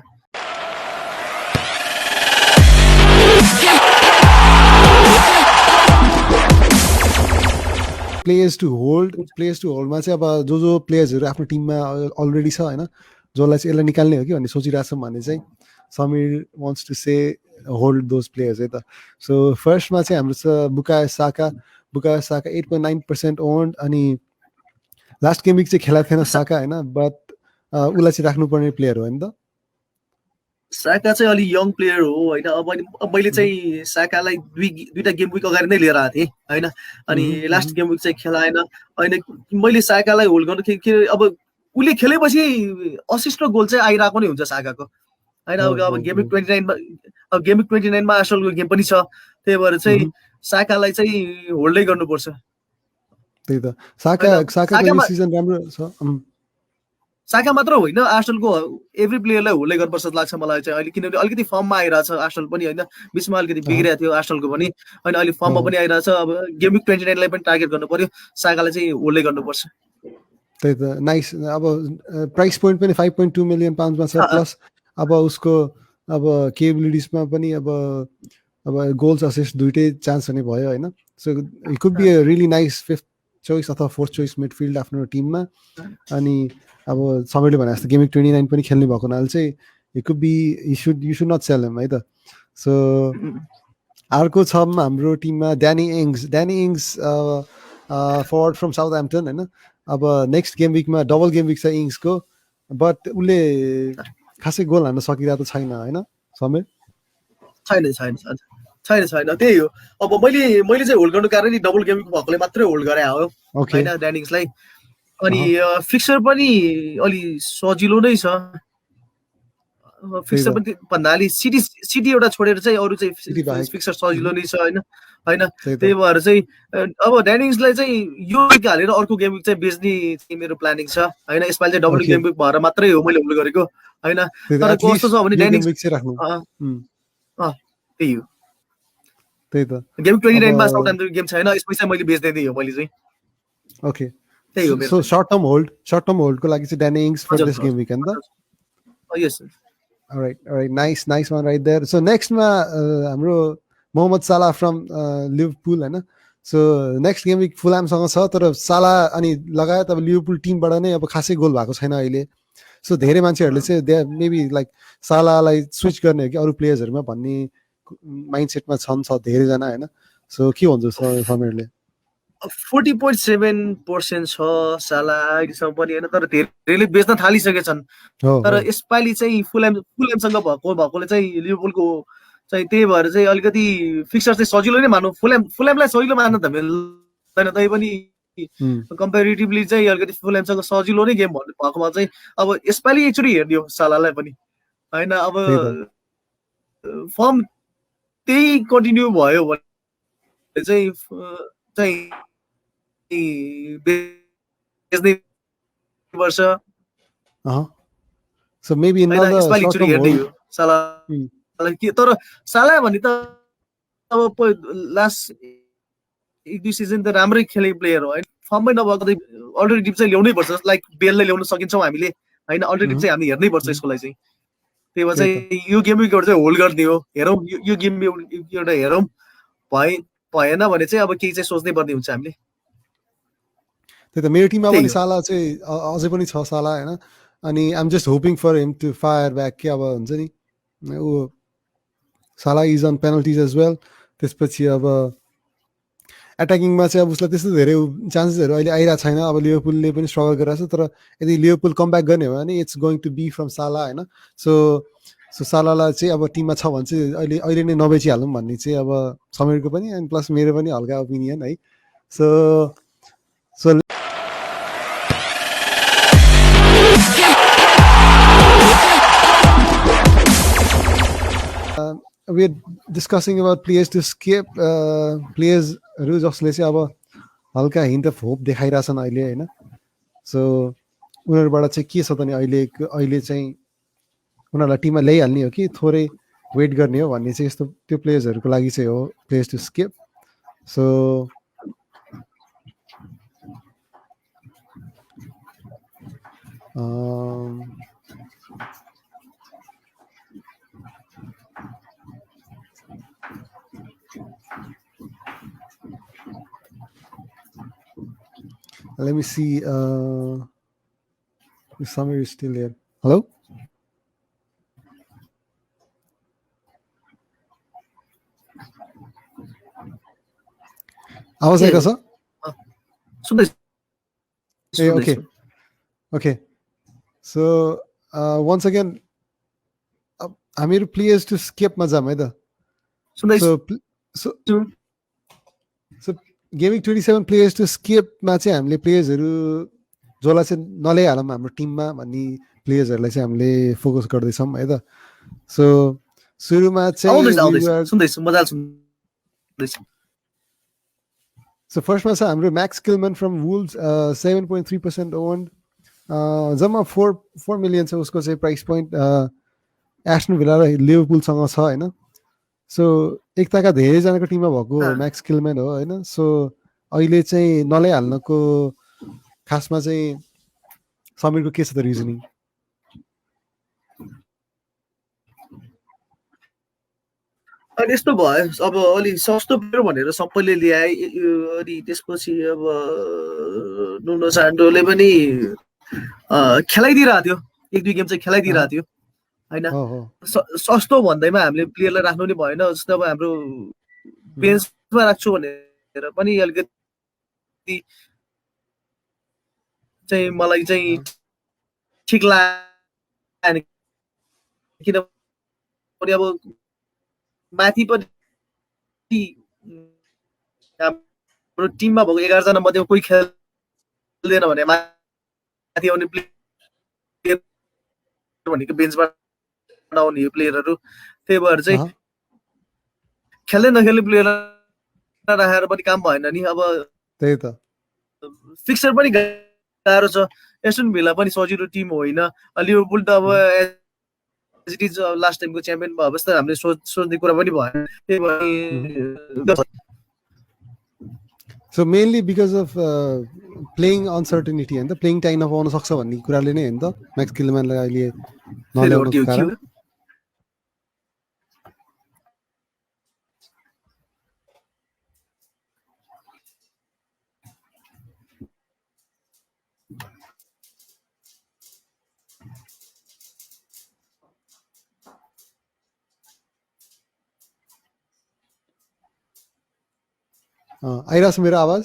प्लेयर्स टु होल्डमा चाहिँ अब जो प्लेयर्सहरू आफ्नो टिममा अलरेडी छ हैन जसलाई चाहिँ यसलाई निकाल्ने हो कि भन्ने सोचिरहेछौँ भने चाहिँ Sameer wants to say hold those players है त सो फर्स्टमा चाहिँ हाम्रो छ बुकायो साका 8.9% ओन्ड अनि लास्ट गेम विक चाहिँ खेलाएको थिएन साका होइन बट उसलाई चाहिँ राख्नुपर्ने प्लेयर हो होइन त साका चाहिँ अलि यङ प्लेयर हो होइन अब मैले चाहिँ साकालाई दुईटा गेम विक अगाडि नै लिएर आएको थिएँ होइन अनि लास्ट गेम विक चाहिँ खेलाएन होइन मैले साकालाई होल्ड गर्नु के अब उसले खेलेपछि असिस्ट र गोल चाहिँ आइरहेको नै हुन्छ साकाको हैन। अब गेमिङ 29 मा अब गेमिङ 29 मा आर्सेनलको गेम पनि छ, त्यही भएर चाहिँ साकालाई चाहिँ होल्डै गर्नुपर्छ। त्यही त साकाको यो सिजन राम्रो छ। साका मात्र होइन, आर्सेनलको एभ्री प्लेयरलाई होल्डै गर्नुपर्छ जस्तो लाग्छ मलाई चाहिँ अहिले, किनभने अलिकति फर्ममा आइरहेछ आर्सेनल पनि होइन। बिचमा अलिकति बिग्रिएको थियो आर्सेनलको पनि, होइन अहिले फर्ममा पनि आइरहेछ। अब गेमिङ 29 लाई पनि टार्गेट गर्नु पर्यो, साकालाई चाहिँ होल्डै गर्नुपर्छ। त्यही त नाइस। अब प्राइस पोइन्ट पनि 5.2 मिलियन पाउन्डमा छ, प्लस अब उसको अब केबिलिटिजमा पनि अब गोल्स असिस्ट दुइटै चान्स हुने भयो होइन। So it could be a really nice 5th choice अथवा 4th चोइस मिडफिल्ड आफ्नो टिममा। अनि अब समीरले भने जस्तो गेमिङ 29 पनि खेल्ने भएको हुनाले चाहिँ it could be you should not sell him है त। सो अर्को छ हाम्रो टिममा ड्यानी इङ्ग्स फरवर्ड फ्रम साउथह्याम्पटन होइन। अब नेक्स्ट गेम विकमा डबल गेम विक छ इङ्ग्सको, बट उसले खासै गोल हान्न सकिरहेको त छैन होइन समीर? छैन त्यही हो। अब मैले चाहिँ होल्ड गर्नु कारण डबल गेम विक भएकोले मात्रै होल्ड गरे हो होइन ड्यानिङ्सलाई। अनि फिक्सर पनि अलि सजिलो नै छ, फिक्सर पनि भन्नाले सिटी एउटा छोडेर चाहिँ अरू चाहिँ फिक्सर सजिलो नै छ होइन। त्यही भएर चाहिँ अब ड्यानिङ्सलाई चाहिँ यो विक हालेर अर्को गेम विक चाहिँ बेच्ने चाहिँ मेरो प्लानिङ छ होइन। यसपालि चाहिँ डबल गेम विक भएर मात्रै हो मैले होल्ड गरेको होइन। तर कस्तो छ भने ड्यानिङ्स त्यही हो, त्यही त गेम 29 मा साउथह्याम्पटन गेम छैन, यसमै चाहिँ मैले बेच्दै हो मैले चाहिँ। ओके, त्यही हो। सो शर्ट टर्म होल्डको लागि चाहिँ Danny Ings for this game week हैन त? Yes alright nice one right there. So नेक्स्टमा हाम्रो मोहम्मद साला फ्रम लिभरपुल हैन। सो नेक्स्ट गेम विक फुलहामसँग छ, तर साला अनि लगायत अब लिभरपुल टिमबाट नै अब खासै गोल भएको छैन अहिले। सो धेरै मान्छेहरूले चाहिँ दे मेबी लाइक सालालाई स्विच गर्ने हो कि अरू प्लेयर्सहरूमा भन्ने माइन्डसेटमा छ धेरैजना होइन। सो के भन्छ समीरले? 40.7% छ साला अहिलेसम्म पनि होइन, तर धेरैले बेच्न थालिसकेछन्। तर यसपालि चाहिँ फुलहामसँग भएकोले चाहिँ लिभरपुलको चाहिँ त्यही भएर चाहिँ अलिकति फिक्सर चाहिँ सजिलो नै मान्नु, फुलहामलाई सजिलो मान्न त मिल्दैन, तै पनि कम्पेरिटिभली चाहिँ अलिकति फुलहामसँग सजिलो नै गेम भएकोमा चाहिँ अब यसपालि एकचोटि हेर्ने हो सालालाई पनि होइन। अब फर्म त्यही कन्टिन्यू भयो भने चाहिँ बेच्नै पर्छ। सो मेबी यसपालि एकचोटि हेर्ने हो सालालाई के। तर साला भने त अब लास्ट 1-2 सिजन त राम्रै खेलेको प्लेयर हो होइन, फर्ममै नभएको त अल्टरनेटिभ चाहिँ ल्याउनै पर्छ। लाइक बेललाई ल्याउन सकिन्छौँ हामीले होइन, अल्टरनेटिभ चाहिँ हामी हेर्नै पर्छ यसको लागि चाहिँ। त्यही भएर चाहिँ यो गेम विकबाट चाहिँ होल्ड गर्ने हो, हेरौँ यो गेम एउटा हेरौँ, भएन भने चाहिँ अब केही चाहिँ सोच्नै पर्ने हुन्छ हामीले। त्यही त मेरो टिममा पनि साला चाहिँ अझै पनि छ साला होइन। अनि I'm just hoping for him to fire back के अब हुन्छ नि ऊ Salah is on penalties as well. त्यसपछि अब एट्याकिङमा चाहिँ अब उसलाई त्यस्तो धेरै चान्सेसहरू अहिले आइरहेको छैन। अब लिभरपुलले पनि स्ट्रगल गरिरहेको छ, तर यदि लिभरपुल कमब्याक गर्ने हो भने it's going to be from Salah होइन। सो सालालाई चाहिँ अब टिममा छ भने चाहिँ अहिले नै नबेचिहालौँ भन्ने चाहिँ अब समीरको पनि एन्ड प्लस मेरो पनि हल्का ओपिनियन है। So we are discussing about players to skip, प्लेयर्सहरू जसले चाहिँ अब हल्का हिन्ट अफ होप देखाइरहेछन् अहिले होइन। सो उनीहरूबाट चाहिँ के छ त नि अहिले चाहिँ उनीहरूलाई टिममा ल्याइहाल्ने हो कि थोरै वेट गर्ने हो भन्ने चाहिँ यस्तो त्यो प्लेयर्सहरूको लागि चाहिँ हो players to skip. So let me see if Samir is still there. Hello? आवाज आएको छ? Okay. So once again हामीहरू प्लेयर्स टु स्किपमा जाऊँ है त। So गेमिङ 27 प्लेयर्स टु स्किपमा चाहिँ हामीले प्लेयर्सहरू जसलाई चाहिँ नल्याइहालौँ हाम्रो टिममा भन्ने प्लेयर्सहरूलाई चाहिँ हामीले फोकस गर्दैछौँ है त। सो सुरुमा चाहिँ आउँदैछ we आउँदैछ were सुन्दैछु मजाले सुन्दैछु So फर्स्टमा छ हाम्रो म्याक्स किलमन फ्रम वुल्स 7.3% ओन्ड जम्मा 4 मिलियन छ उसको चाहिँ प्राइस पोइन्ट एस्टन भिला र लिभरपुलसँग छ होइन सो एकताका धेरैजनाको टिममा भएको म्याक्स किलमन हो होइन सो अहिले चाहिँ नल्याइहाल्नको खासमा चाहिँ समीरको के छ त रिजनिङ अनि यस्तो भयो अब अलि सस्तो प्लेयर भनेर सबैले ल्याए अनि त्यसपछि अब नुनो सान्डोले पनि खेलाइदिइरहेको थियो 1-2 गेम चाहिँ खेलाइदिइरहेको थियो होइन सस्तो भन्दैमा हामीले प्लेयरलाई राख्नु नि भएन जस्तो अब हाम्रो बेन्चमा राख्छु भनेर पनि अलिकति चाहिँ मलाई चाहिँ ठिक लागेन किनभने अब माथि पनि हाम्रो टिममा भएको 11 जना मध्ये कोही खेल्दैन भने माथि आउने प्लेयर भनेको बेन्चबाट आउने यो प्लेयरहरू त्यही भएर चाहिँ खेल्दै नखेल्ने प्लेयर राखेर पनि काम भएन नि अब त्यही त फिक्सर पनि गाह्रो छ एस्टन भिला पनि सजिलो टिम होइन लिभरपुल त अब इट इज लास्ट टाइमको च्याम्पियन भयो अवस्था हामीले सोच्ने कुरा पनि भएन त्यही भएर so mainly because of playing uncertainty होइन त प्लेइङ टाइम नपाउन सक्छ भन्ने कुराले नै होइन त म्याक्स किलमनलाई अहिले नल्याउनुको कारण आइरहेको छ मेरो आवाज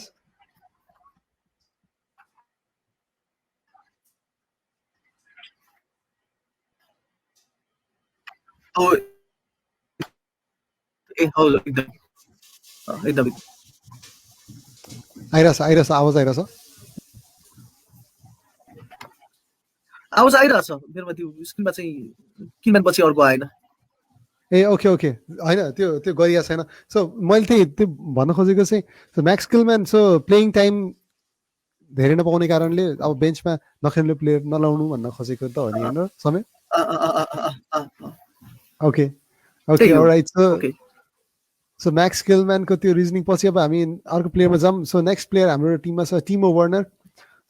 आइरहेछ आवाज आइरहेछ मेरोमा त्यो स्क्रिनमा चाहिँ किनभने पछि अर्को आएन ए ओके होइन त्यो गरिएको छैन सो मैले त्यही त्यो भन्न खोजेको चाहिँ म्याक्स किलम्यान सो प्लेइङ टाइम धेरै नपाउने कारणले अब बेन्चमा नखेल्ने प्लेयर नलाउनु भन्न खोजेको त हो नि होइन समय ओके अलराइट सो म्याक्स किलम्यानको त्यो रिजनिङ पछि अब हामी अर्को प्लेयरमा जाऊँ सो नेक्स्ट प्लेयर हाम्रो टिममा छ Timo Werner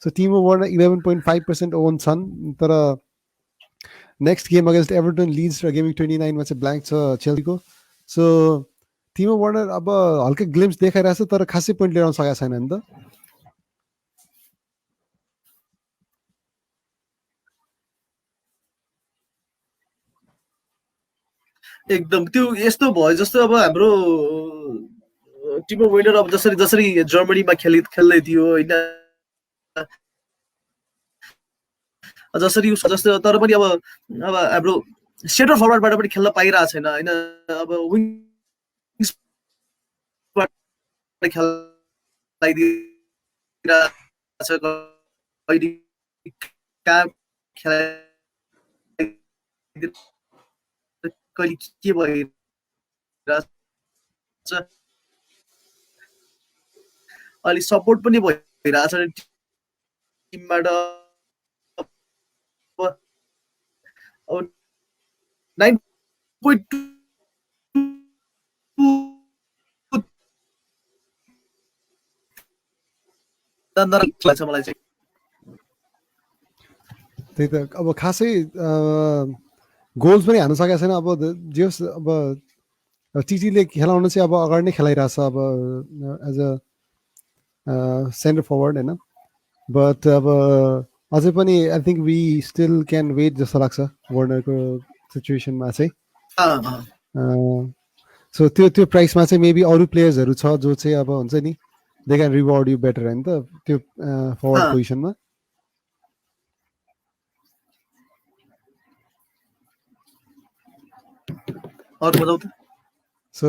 so Timo Werner 11.5% own छन् तर next game against Everton Leeds र गेमिङ 29 मा चाहिँ ब्ल्याङ्क छ चेल्सीको सो टिमो वर्नर अब हल्का ग्लिम्स देखाइरहेछ तर खासै पोइन्ट ल्याउन सकेको छैन नि त एकदम त्यो यस्तो भयो जस्तो अब हाम्रो टिमो वर्नर अब जसरी जर्मनीमा खेल्दै थियो होइन जस्तै तर पनि अब हाम्रो सेन्टर फरवर्डबाट पनि खेल्न पाइरहेको छैन होइन अब विङ्सबाट खेलाइदिइरहेछ कहिले के भइरहेछ अलि सपोर्ट पनि भइरहेछ टिमबाट अब 9.2 लाग्छ मलाई चाहिँ त्यही त अब खासै गोल्स पनि हान्न सकेको छैन अब जे होस् अब टिटीले खेलाउन चाहिँ अब अगाडि नै खेलाइरहेछ अब एज अ सेन्टर फरवर्ड होइन बट अब अझै पनि I think we still can wait जस्तो लाग्छ वर्नरको सिचुएसनमा चाहिँ सो त्यो प्राइसमा चाहिँ मेबी अरू प्लेयर्सहरू छ जो चाहिँ अब हुन्छ नि they can reward you better होइन त त्यो फरवर्ड पोजिसनमा सो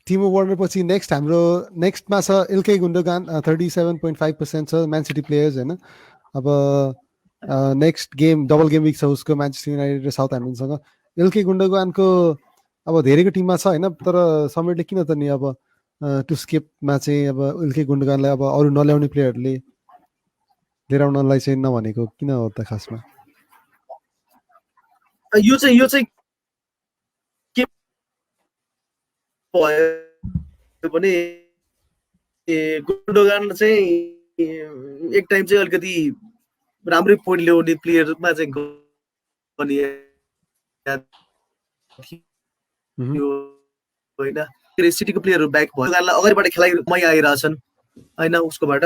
टिमो वर्नर पछि हाम्रो नेक्स्टमा छ इल्के गुन्डोगान 37.5% छ म्यान सिटी प्लेयर्स होइन अब next game double game week छ उसको म्यान्चेस्टर युनाइटेड र साउथ ह्याम्पटनसँग। एलके गुन्डोगानको अब धेरैको टिममा छ होइन, तर समीरले किन त नि अब टु स्किपमा चाहिँ अब एलके गुन्डोगानलाई अब अरू नल्याउने प्लेयरहरूले लिएर आउनलाई चाहिँ नभनेको किन हो त खासमा? यो चाहिँ के भयो भने गुन्डोगान चाहिँ एक टाइम चाहिँ अलिकति राम्रै पोइन्ट ल्याउने प्लेयरमा चाहिँ होइन। सिटीको प्लेयरहरू ब्याक भयो, गुन्डोगानलाई अगाडिबाट खेलाइमै आइरहेछन् होइन उसकोबाट।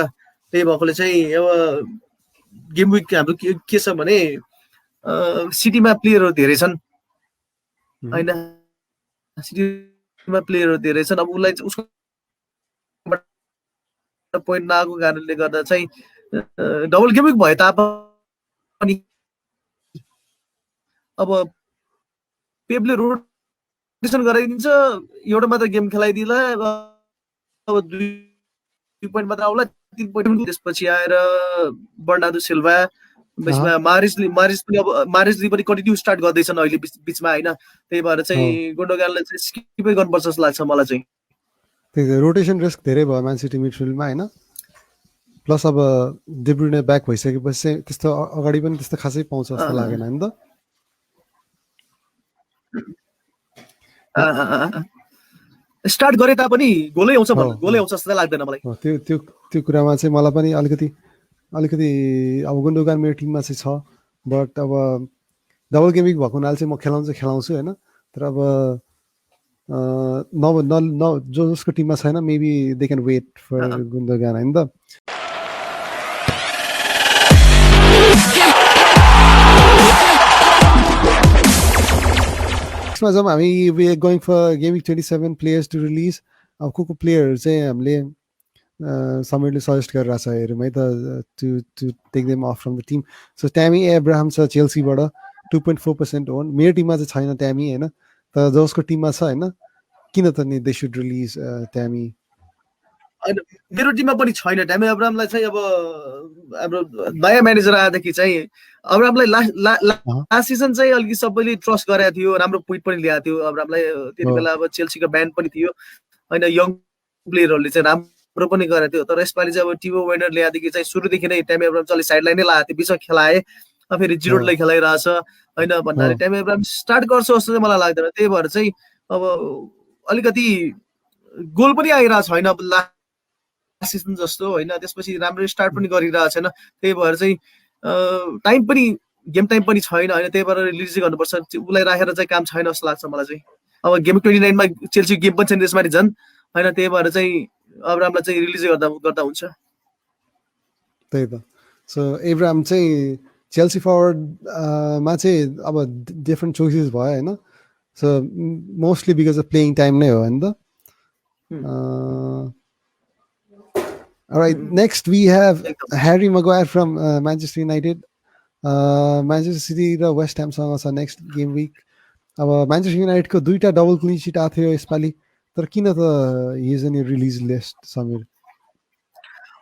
त्यही भएकोले चाहिँ अब गेम विक हाम्रो के छ भने सिटीमा प्लेयरहरू धेरै छन् होइन, सिटीमा प्लेयरहरू धेरै छन्। अब उसलाई उसको पोइन्ट नआएको कारणले गर्दा चाहिँ डबल गेम विक भए तापनि अब पेपले रोटेसन गराइदिन्छ, एउटा मात्र गेम खेलाइदिला, अब 2 पोइन्ट मात्र आउला, 3 पोइन्ट। त्यसपछि आएर बर्नार्डो सिल्भा, त्यसमा मारिसले पनि कन्टिन्यू स्टार्ट गर्दैछन् अहिले बिचमा होइन। त्यही भएर चाहिँ गुन्डोगानले चाहिँ स्किपै गर्नुपर्छ जस्तो लाग्छ मलाई चाहिँ। त्यही रोटेसन रिस्क धेरै भयो म्यान सिटी मिडफिल्डमा होइन। प्लस अब डे ब्रुयने ब्याक भइसकेपछि चाहिँ त्यस्तो अगाडि पनि त्यस्तो खासै पाउँछ जस्तो लागेन होइन त। स्टार्ट गरे तापनि गोलै आउँछ जस्तो लाग्दैन मलाई। त्यो कुरामा चाहिँ मलाई पनि अलिकति अब गुन्डोगान मेरो टिममा चाहिँ छ, बट अब डबल गेम विक भएको हुनाले चाहिँ म खेलाउँछु होइन। तर अब जसको टिममा छैन maybe they can wait for Gundogan होइन त। नेक्स्टमा जब हामी we are going for game week 27 players to release. अब को प्लेयरहरू चाहिँ हामीले समीरले सजेस्ट गरिरहेको छ हेरौँ है त, to take them off from the team. So Tammy Abraham छ चेल्सीबाट 2.4% ओन। मेरो टिममा चाहिँ छैन ट्यामी होइन, तर जसको टिममा छ होइन किन त नि दे सुड रिलिज ट्यामी। मेरो टिममा पनि छैन ट्यामी एब्राहमलाई चाहिँ। अब हाम्रो नयाँ म्यानेजर आएदेखि चाहिँ अब्राहमलाई लास्ट सिजन चाहिँ अलिकति सबैले ट्रस्ट गरेको थियो, राम्रो पोइन्ट पनि ल्याएको थियो अब्राहमलाई। त्यति बेला अब चेल्सीको ब्यान्ड पनि थियो होइन, यङ प्लेयरहरूले चाहिँ राम्रो पनि गरेको थियो। तर यसपालि चाहिँ अब टिमो वेनर ल्याएदेखि चाहिँ सुरुदेखि नै ट्यामी एब्राहम चाहिँ साइडलाइनै लगाएको थियो, बिचमा खेलाए, फेरि जिरोडलाई खेलाइरहेछ होइन भन्नाले ट्यामी एब्राहम स्टार्ट गर्छ जस्तो चाहिँ मलाई लाग्दैन। त्यही भएर चाहिँ अब अलिकति गोल पनि आइरहेको छैन लास्ट सिजन जस्तो होइन, त्यसपछि राम्रो स्टार्ट पनि गरिरहेको छैन। त्यही भएर चाहिँ गेम टाइम पनि छैन होइन, त्यही भएर रिलिज गर्नुपर्छ। उसलाई राखेर चाहिँ काम छैन जस्तो लाग्छ मलाई चाहिँ। अब गेम 29 मा चेल्सी गेम पनि छैन त्यसमाथि झन् होइन, त्यही भएर चाहिँ अब्राहमलाई चाहिँ रिलिज गर्दा हुन्छ। त्यही त। सो एब्राहम चाहिँ चेल्सी फरवर्डमा चाहिँ अब डिफ्रेन्ट चोइसेस भयो होइन। So mostly because of playing time नै हो होइन त। Alright, next we have Harry Maguire from Manchester United. Manchester City र वेस्ट ह्यामसँग छ नेक्स्ट गेम विक। अब म्यान्चेस्टर युनाइटेडको 2टा डबल क्लिन सिट आएको थियो यसपालि, तर किन त he is in release list Samir?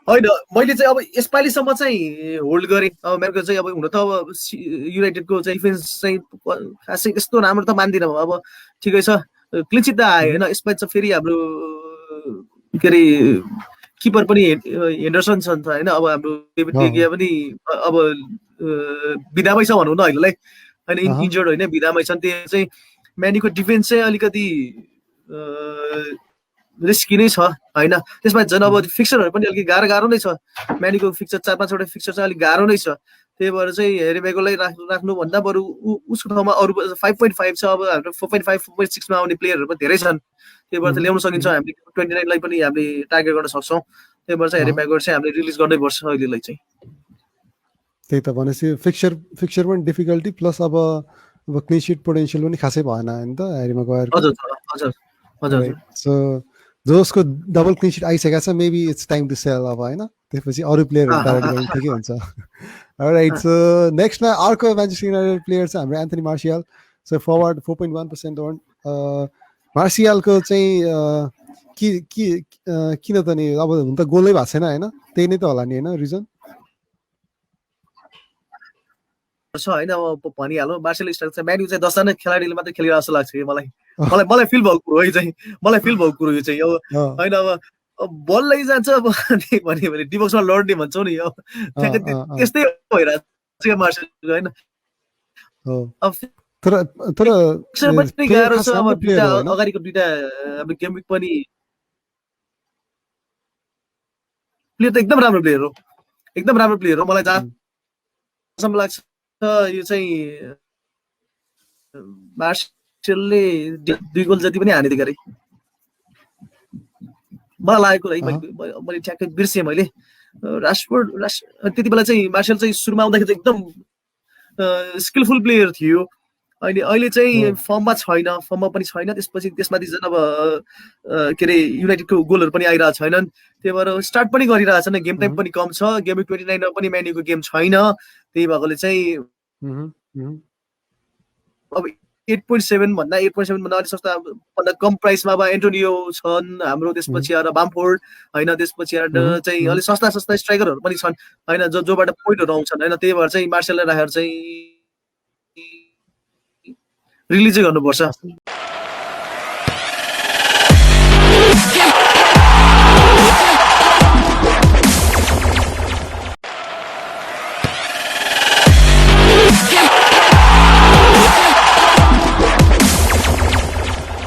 होइन मैले चाहिँ अब यसपालिसम्म चाहिँ होल्ड गरेँ। अब मेरो चाहिँ अब हुन त अब युनाइटेडको चाहिँ डिफेन्स चाहिँ खासै यस्तो राम्रो त मान्दिनँ। अब ठिकै छ क्लिन सिट त आयो होइन, यसपालि चाहिँ फेरि हाम्रो के अरे किपर पनि हेन्डरसन छ होइन। अब हाम्रो डेभिड डेगिया पनि अब बिदामै छ भनौँ न अहिलेलाई होइन, इन्जर्ड होइन, बिदामै छन्। त्यो चाहिँ म्यानीको डिफेन्स चाहिँ अलिकति रिस्की नै छ होइन। त्यसमा झन् अब फिक्चरहरू पनि अलिक गाह्रो नै छ। म्यानीको फिक्चर 4-5 वटा फिक्चर चाहिँ अलिक गाह्रो नै छ। त्यही भएर चाहिँ हेरी म्यागुलाई राख्नुभन्दा बरु उसको ठाउँमा अरू 5.5 छ। अब हाम्रो 4.5 4.6 मा आउने प्लेयरहरू पनि धेरै छन्। त्यही भएर चाहिँ ल्याउन सकिन्छ। हामीले 29 लाई पनि हामीले टार्गेट गर्न सक्छौँ। त्यही भएर चाहिँ हेरी म्यागुलाई चाहिँ हामीले रिलिज गर्नै पर्छ अहिलेलाई चाहिँ। त्यही त भनेपछि फिक्चर पनि डिफिकल्टी प्लस अब क्लिन सिट पोटेन्सियल पनि खासै भएन होइन त हेरी म्यागुयर। हजुर। सो जसको डबल क्लिन सिट आइसकेको छ maybe it's time to sell अब होइन, त्यसपछि अरू प्लेयरहरू टार्गेट गर्ने ठिकै हुन्छ। राइट, सो नेक्स्टमा अर्को म्यान्चेस्टर युनाइटेड प्लेयर छ हाम्रो Anthony Martial. So forward 4.1% owned. मार्सियलको चाहिँ किन त नि अब हुन त गोलै भएको छैन होइन, त्यही नै त होला नि होइन रिजन? छ होइन अब भनिहालौँ मार्सेल स्ट्राइक चाहिँ म्यान्यू चाहिँ 10जना खेलाडीले मात्रै खेलिरहेको जस्तो लाग्छ कि मलाई मलाई मलाई फिल भएको कुरो हो यो चाहिँ मलाई फिल भएको कुरो यो चाहिँ अब अँ, होइन अब बल लैजान्छ अब भन्यो भने डिबक्समा लड्ने भन्छौँ नि अब अँ, ठ्याक्कै अँ, अँ, त्यस्तै भइरहेको छ क्या मार्सेल होइन हो। अब तर तर फिक्सर पनि प्लेयर गाह्रो खास छ अब राम्रो प्लेयर दुइटा हो होइन? अगाडिको दुइटा अब गेम विक पनि प्लेयर त एकदम राम्रो प्लेयर हो एकदम राम्रो प्लेयर हो मलाई उम्, जहाँसम्म लाग्छ यो चाहिँ मार्सेलले 2 गोल जति पनि हानिदिएको अरे मलाई लागेको है अहँ, मैले ठ्याक्कै बिर्सेँ मैले रासफोर्ड त्यति बेला चाहिँ मार्सेल चाहिँ सुरुमा आउँदाखेरि चाहिँ एकदम स्किलफुल प्लेयर थियो अहिले अहिले हो। चाहिँ फर्ममा पनि छैन त्यसपछि त्यसमाथि झन् अब के अरे युनाइटेडको गोलहरू पनि आइरहेको छैनन् त्यही भएर स्टार्ट पनि गरिरहेको छैन गेम टाइम उहुँ, पनि कम छ गेम 29मा पनि म्यान्यूको गेम छैन त्यही भएकोले चाहिँ उहुँ, उहुँ, अब 8.7 भन्दा 8.7 भन्दा अलिक सस्ता भन्दा कम प्राइसमा अब एन्टोनियो छन् हाम्रो उहुँ, त्यसपछि आएर बामफोर्ड होइन त्यसपछि आएर उहुँ, चाहिँ उहुँ। अलिक सस्ता सस्ता स्ट्राइकरहरू पनि छन् होइन जोबाट पोइन्टहरू आउँछन् होइन त्यही भएर चाहिँ मार्सेललाई राखेर चाहिँ रिलिजै गर्नुपर्छ Awesome.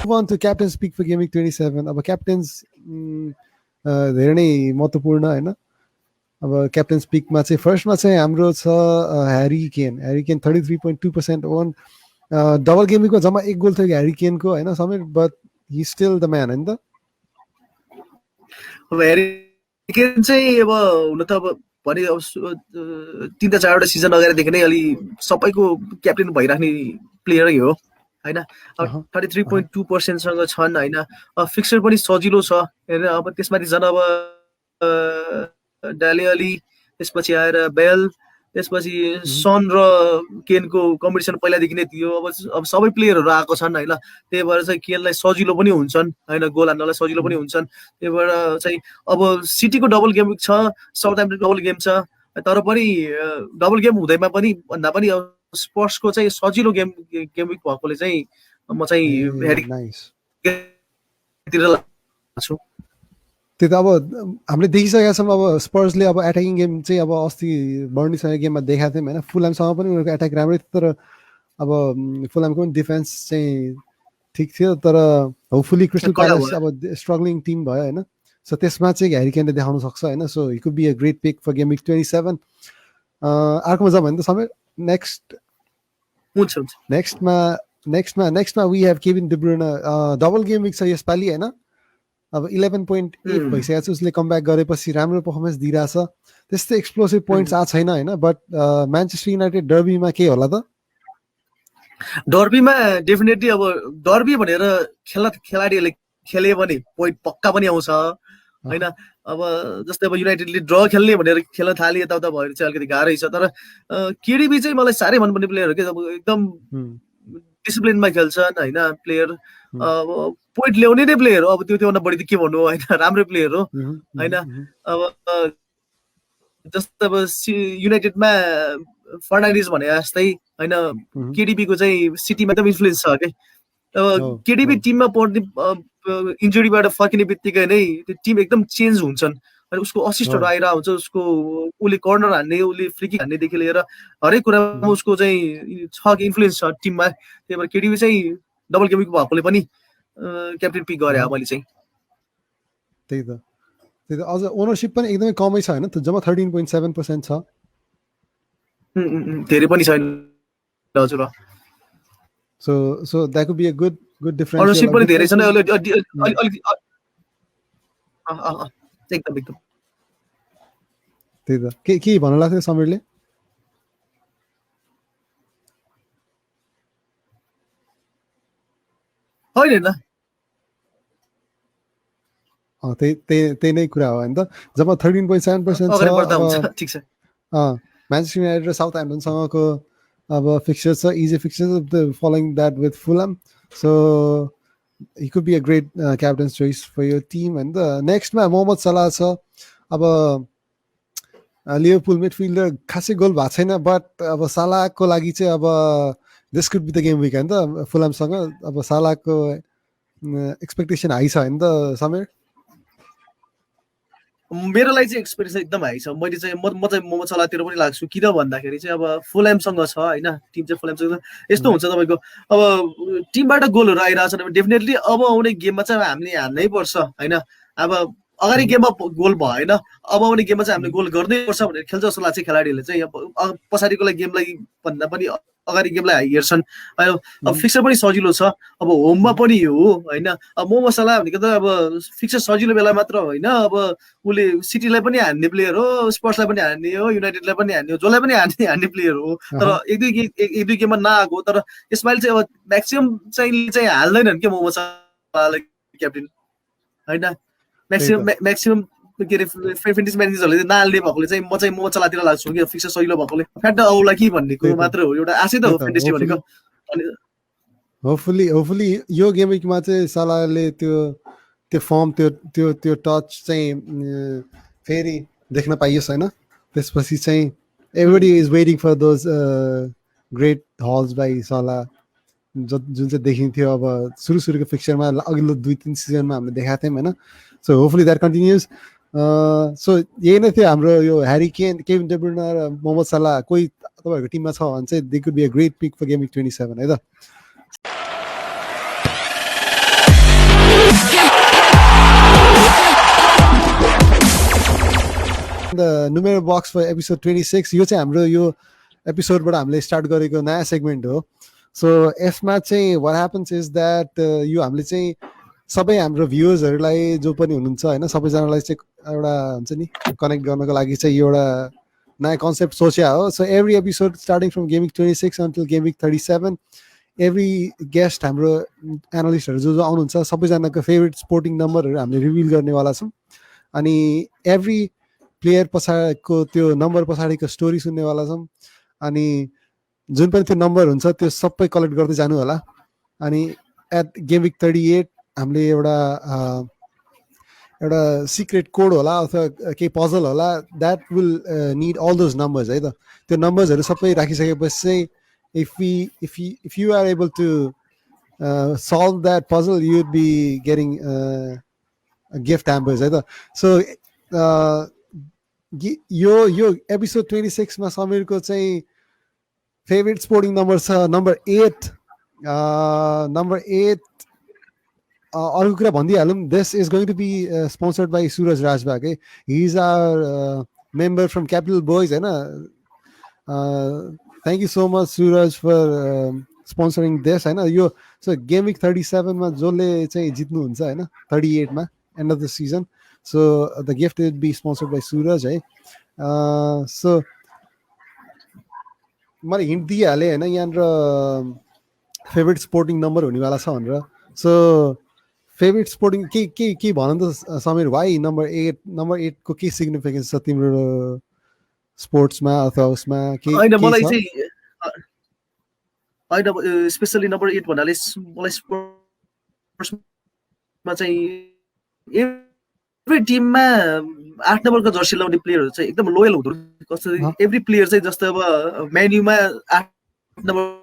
Move on to captain's pick for Game Week 27. अब captains धेरै नै महत्त्वपूर्ण होइन? अब captain's pickमा चाहिँ फर्स्टमा चाहिँ हाम्रो छ ह्यारी केन 33.2% ओन डबल गेम विकमा जम्मा 1 गोल थियो कि ह्यारी केनको होइन Samir but he still the man होइन त? अब हेरी केन चाहिँ अब हुन त अब भने अब 3 4 वटा सिजन अगाडिदेखि नै अलि सबैको क्याप्टेन भइराख्ने प्लेयरै हो होइन अब अहँ, 33.2%सँग छन् होइन फिक्सर पनि सजिलो छ होइन अब त्यसमाथि झन् अब डाले अली त्यसपछि आएर बेल त्यसपछि सन र केनको कम्पिटिसन पहिलादेखि नै थियो अब सबै प्लेयरहरू आएको छन् होइन त्यही भएर चाहिँ केनलाई सजिलो पनि हुन्छन् होइन गोल हान्नलाई सजिलो पनि हुन्छन् त्यही भएर चाहिँ अब सिटीको डबल गेम छ साउथह्याम्पटन डबल गेम छ तर पनि डबल गेम हुँदैमा पनि भन्दा पनि अब स्पर्सको चाहिँ सजिलो गेम विक भएकोले चाहिँ म चाहिँ ए नाइस तिर लाग्छु त्यो त अब हामीले देखिसकेका छौँ अब स्पर्सले अब एट्याकिङ गेम चाहिँ अब अस्ति बर्नीसँग गेममा देखाएको थियौँ होइन फुलामसँग पनि उनीहरूको एट्याक राम्रै थियो तर अब फुलामको पनि डिफेन्स चाहिँ ठिक थियो तर होपफुली क्रिस्टल कडा प्यालेस भयो अब स्ट्रगलिङ टिम भयो होइन सो त्यसमा चाहिँ ह्यारी केनले देखाउन सक्छ होइन so he could be a great pick for game week 27 अर्कोमा जाऊँ भने त समय नेक्स्ट हुन्छ हुन्छ नेक्स्टमा we have Kevin De Bruyne double game week छ यसपालि होइन अब 11.8 भइसकेको छ उसले कमब्याक गरेपछि राम्रो पर्फर्मेन्स दिइरहेछ त्यस्तै एक्सप्लोसिभ पोइन्ट्स आएको छैन होइन बट म्यान्चेस्टर युनाइटेड डर्बीमा के होला त डर्बीमा डेफिनेटली अब डर्बी भनेर खेलाडीहरूले खेल्यो भने पोइन्ट पक्का पनि आउँछ होइन अब जस्तै अब युनाइटेडले ड्र खेल्ने भनेर खेल्न थाले यताउता भएर चाहिँ अलिकति गाह्रै छ तर केडिबी चाहिँ मलाई साह्रै मनपर्ने प्लेयर हो कि अब एकदम डिसिप्लिनमा खेल्छन् होइन प्लेयर पोइन्ट ल्याउने नै प्लेयर हो अब त्योभन्दा बढी त के भन्नु होइन राम्रो प्लेयर हो होइन अब जस्तै अब युनाइटेडमा फर्नान्डिज भने जस्तै होइन केडिबीको चाहिँ सिटीमा एकदम इन्फ्लुएन्स छ कि अब केडिबी टिममा पर्ने इन्जुरीबाट फर्किने बित्तिकै नै त्यो टिम एकदम चेन्ज हुन्छन् अनि उसको असिस्टहरू आइरहेको हुन्छ उसको उसले कर्नर हान्ने उसले फ्रिकिक हान्नेदेखि लिएर हरेक कुरामा उसको चाहिँ छ कि इन्फ्लुएन्स छ टिममा त्यही भएर केडिबी चाहिँ डबल गेम विक भएकोले पनि क्याप्टेन पिक गरे मैले चाहिँ त्यही त अझ ओनरसिप पनि एकदमै कमै छ होइन त जम्मा 13.7% छ धेरै पनि छैन हजुर so that could be a good differential ownership पनि धेरै छैन एकदम एकदम त्यही त के भन्नु लाग्थ्यो समीरले होइन त्यही नै कुरा हो होइन त जब 13.7% छ म्यान्चेस्टर युनाइटेड र साउथह्याम्पटनसँगको अब फिक्चर छ easy fixture following that with Fulham so he could be a great captain's choice for your team होइन त नेक्स्टमा मोहम्मद सलाह छ अब लिभरपुल मिडफिल्डर खासै गोल भएको छैन, बट अब सालाको लागि चाहिँ अब this could be the game week होइन त फुलामसँग। अब सालाको एक्सपेक्टेसन हाई छ होइन त समीर? मेरो लागि चाहिँ एक्सपिरियन्स एकदम हाई छ। मैले चाहिँ म चाहिँ मोहम्मद सलाहतिर पनि लाग्छु, किन भन्दाखेरि चाहिँ अब फुलहामसँग छ होइन, टिम चाहिँ फुलहामसँग यस्तो हुन्छ तपाईँको अब टिमबाट गोलहरू आइरहेछ भने डेफिनेटली अब आउने गेममा चाहिँ हामीले हान्नै पर्छ होइन। अब अगाडि गेममा गोल भएन, अब आउने गेममा चाहिँ हामीले गोल गर्नै पर्छ भनेर खेल्छ जस्तो लाग्छ खेलाडीहरूले चाहिँ। अब पछाडिको गेमलाई भन्दा पनि अगाडि गेमलाई हेर्छन्। अब फिक्सर पनि सजिलो छ, अब होममा पनि हो होइन। अब मोहम्मद सलाह भनेको त अब फिक्सर सजिलो बेला मात्र होइन, अब उसले सिटीलाई पनि हान्ने प्लेयर हो, स्पर्ट्सलाई पनि हान्ने हो, युनाइटेडलाई पनि हान्ने हो, जसलाई पनि हान्ने प्लेयर हो। तर एक दुई गेममा नआएको, तर यसपालि चाहिँ अब म्याक्सिमम चाहिँ हाल्दैनन् क्या मोहम्मद सलाहलाई क्याप्टेन होइन। म्याक्सिमम के अरे फेन्टिस म्यानेजरहरूले नहाल्ने भएकोले चाहिँ म चाहिँ मोहम्मद सलाहतिर लाग्छु कि फिक्सर सजिलो भएकोले फ्याट आउला कि भन्ने कुरो मात्र हो, एउटा आशै त हो फेन्टिसले भनेको। होपफुली यो गेम विकमा चाहिँ सलाहले त्यो फर्म त्यो टच चाहिँ फेरि देख्न पाइयोस् होइन। त्यसपछि चाहिँ everybody is waiting for those great hauls by Salah जुन चाहिँ देखिन्थ्यो अब सुरुको फिक्चरमा अघिल्लो 2-3 सिजनमा हामीले देखाएको थियौँ होइन। So hopefully that continues. So यही नै थियो हाम्रो यो ह्यारी केन, केभिन डे ब्रुयने र मोहम्मद सलाह कोही तपाईँहरूको टिममा छ भने चाहिँ they could be a great pick for game week 27 है त। The numero box for episode 26 यो चाहिँ हाम्रो यो एपिसोडबाट हामीले स्टार्ट गरेको नयाँ सेगमेन्ट हो। सो यसमा चाहिँ वाट ह्यापन्स इज द्याट यो हामीले चाहिँ सबै हाम्रो भ्युवर्सहरूलाई जो पनि हुनुहुन्छ होइन सबैजनालाई चाहिँ एउटा हुन्छ नि कनेक्ट गर्नको लागि चाहिँ यो एउटा नयाँ कन्सेप्ट सोचे हो। So every episode starting from game week 26 until game week 37 every guest हाम्रो एनालिस्टहरू जो आउनुहुन्छ सबैजनाको फेभरेट स्पोर्टिङ नम्बरहरू हामीले रिभिल गर्नेवाला छौँ। अनि एभ्री प्लेयर पछाडिको त्यो नम्बर पछाडिको स्टोरी सुन्नेवाला छौँ। अनि जुन पनि त्यो नम्बर हुन्छ त्यो सबै कलेक्ट गर्दै जानु होला। अनि एट गेम विक 38 हामीले एउटा सिक्रेट कोड होला अथवा केही पजल होला that will need all those numbers है त। त्यो नम्बर्सहरू सबै राखिसकेपछि चाहिँ if you are able to solve that puzzle you would be getting gift hampers है त। सो यो एपिसोड 26 मा समीरको चाहिँ फेभरेट स्पोर्टिङ नम्बर छ नम्बर 8। अर्को कुरा भनिदिइहालौँ, this is going to be sponsored by Suraj Rajbag है। He is our member from Capital Boys होइन। Thank you so much Suraj for sponsoring this होइन। यो सो गेम विक 37 मा जसले चाहिँ जित्नुहुन्छ होइन 38 मा end of the season, so the gift will be sponsored by Suraj है। सो मैले हिन्ट दिइहालेँ होइन यहाँनिर फेभरेट स्पोर्टिङ नम्बर हुनेवाला छ भनेर। सो फेभरेट स्पोर्टिङ के भन त समीर भाइ, नम्बर 8 को के सिग्निफिकेन्स छ तिम्रो स्पोर्ट्समा अथवा उसमा के होइन मलाई चाहिँ होइन स्पेसली नम्बर 8 भन्नाले मलाई स्पोर्ट्समा चाहिँ एभ्री टिममा 8 नम्बरको जर्सी लाउने प्लेयरहरू चाहिँ एकदम लोयल हुँदो रहेछ। एभ्री प्लेयर चाहिँ जस्तै अब म्यान्युमा 8 नम्बर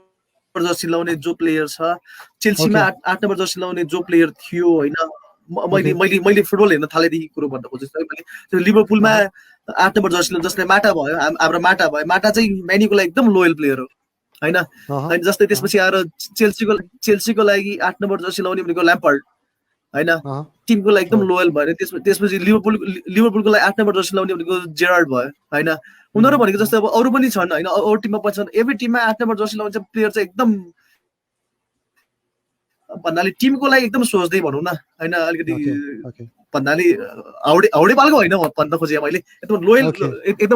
जर्सी लाउने जो प्लेयर छ, चेल्सीमा 8 नम्बर जर्सी लाउने जो प्लेयर थियो होइन। मैले फुटबल हेर्न थालेदेखि कुरो भन्न खोजेको मैले लिभरपुलमा 8 नम्बर जर्सी जस्तै माटा भयो, हाम्रो माटा भयो। माटा चाहिँ म्यान्युको लागि एकदम लोयल प्लेयर हो होइन। अनि जस्तै त्यसपछि आएर चेल्सीको लागि 8 नम्बर जर्सी लाउने भनेको ल्याम्पार्ड होइन, टिमको लागि एकदम लोयल भयो। त्यसपछि लिभरपुलको लागि 8 नम्बर जर्सी लाउने भनेको जेरार्ड भयो होइन। उनीहरू भनेको जस्तै अब अरू पनि छन् होइन, अरू टिममा पनि छन्। एभ्री टिममा 8 नम्बर जर्सी लाउने प्लेयर चाहिँ एकदम भन्नाले टिमको लागि एकदम सोच्दै भनौँ न होइन। अलिकति भन्नाले हाउडेपालको होइन भन्न खोजेँ मैले, एकदम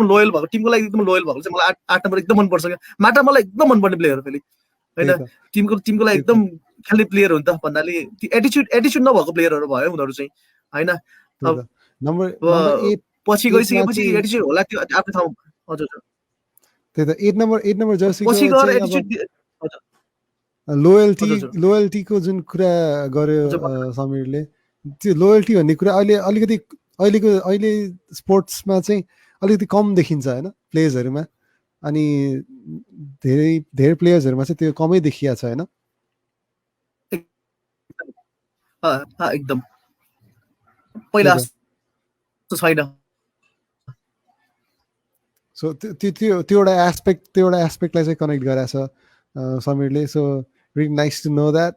लोयल भएको टिमको लागि एकदम लोयल भएको चाहिँ मलाई 8 नम्बर एकदम मनपर्छ क्या। माटा मलाई एकदम मनपर्ने प्लेयर हो फेरि होइन। टिमको लागि एकदम खेल्ने प्लेयर हो नि त भन्नाले एटिच्युड नभएको प्लेयरहरू भयो उनीहरू चाहिँ होइन। पछि गइसकेपछि एटिच्युड होला त्यो आफ्नो ठाउँ। हजुर त्यही त 8 नम्बर जर्सी पछि गएर एटिच्युड लोयल्टीको जुन कुरा गर्यो समीरले, त्यो लोयल्टी भन्ने कुरा अहिले अलिकति अहिले स्पोर्ट्समा चाहिँ अलिकति कम देखिन्छ होइन प्लेयर्सहरूमा, अनि धेरै धेरै प्लेयर्सहरूमा चाहिँ त्यो कमै देखिया छ होइन। एकदम पहिला जस्तो छैन। सो त्यो एउटा एस्पेक्टलाई चाहिँ कनेक्ट गराएको छ समीरले। So really nice to know that.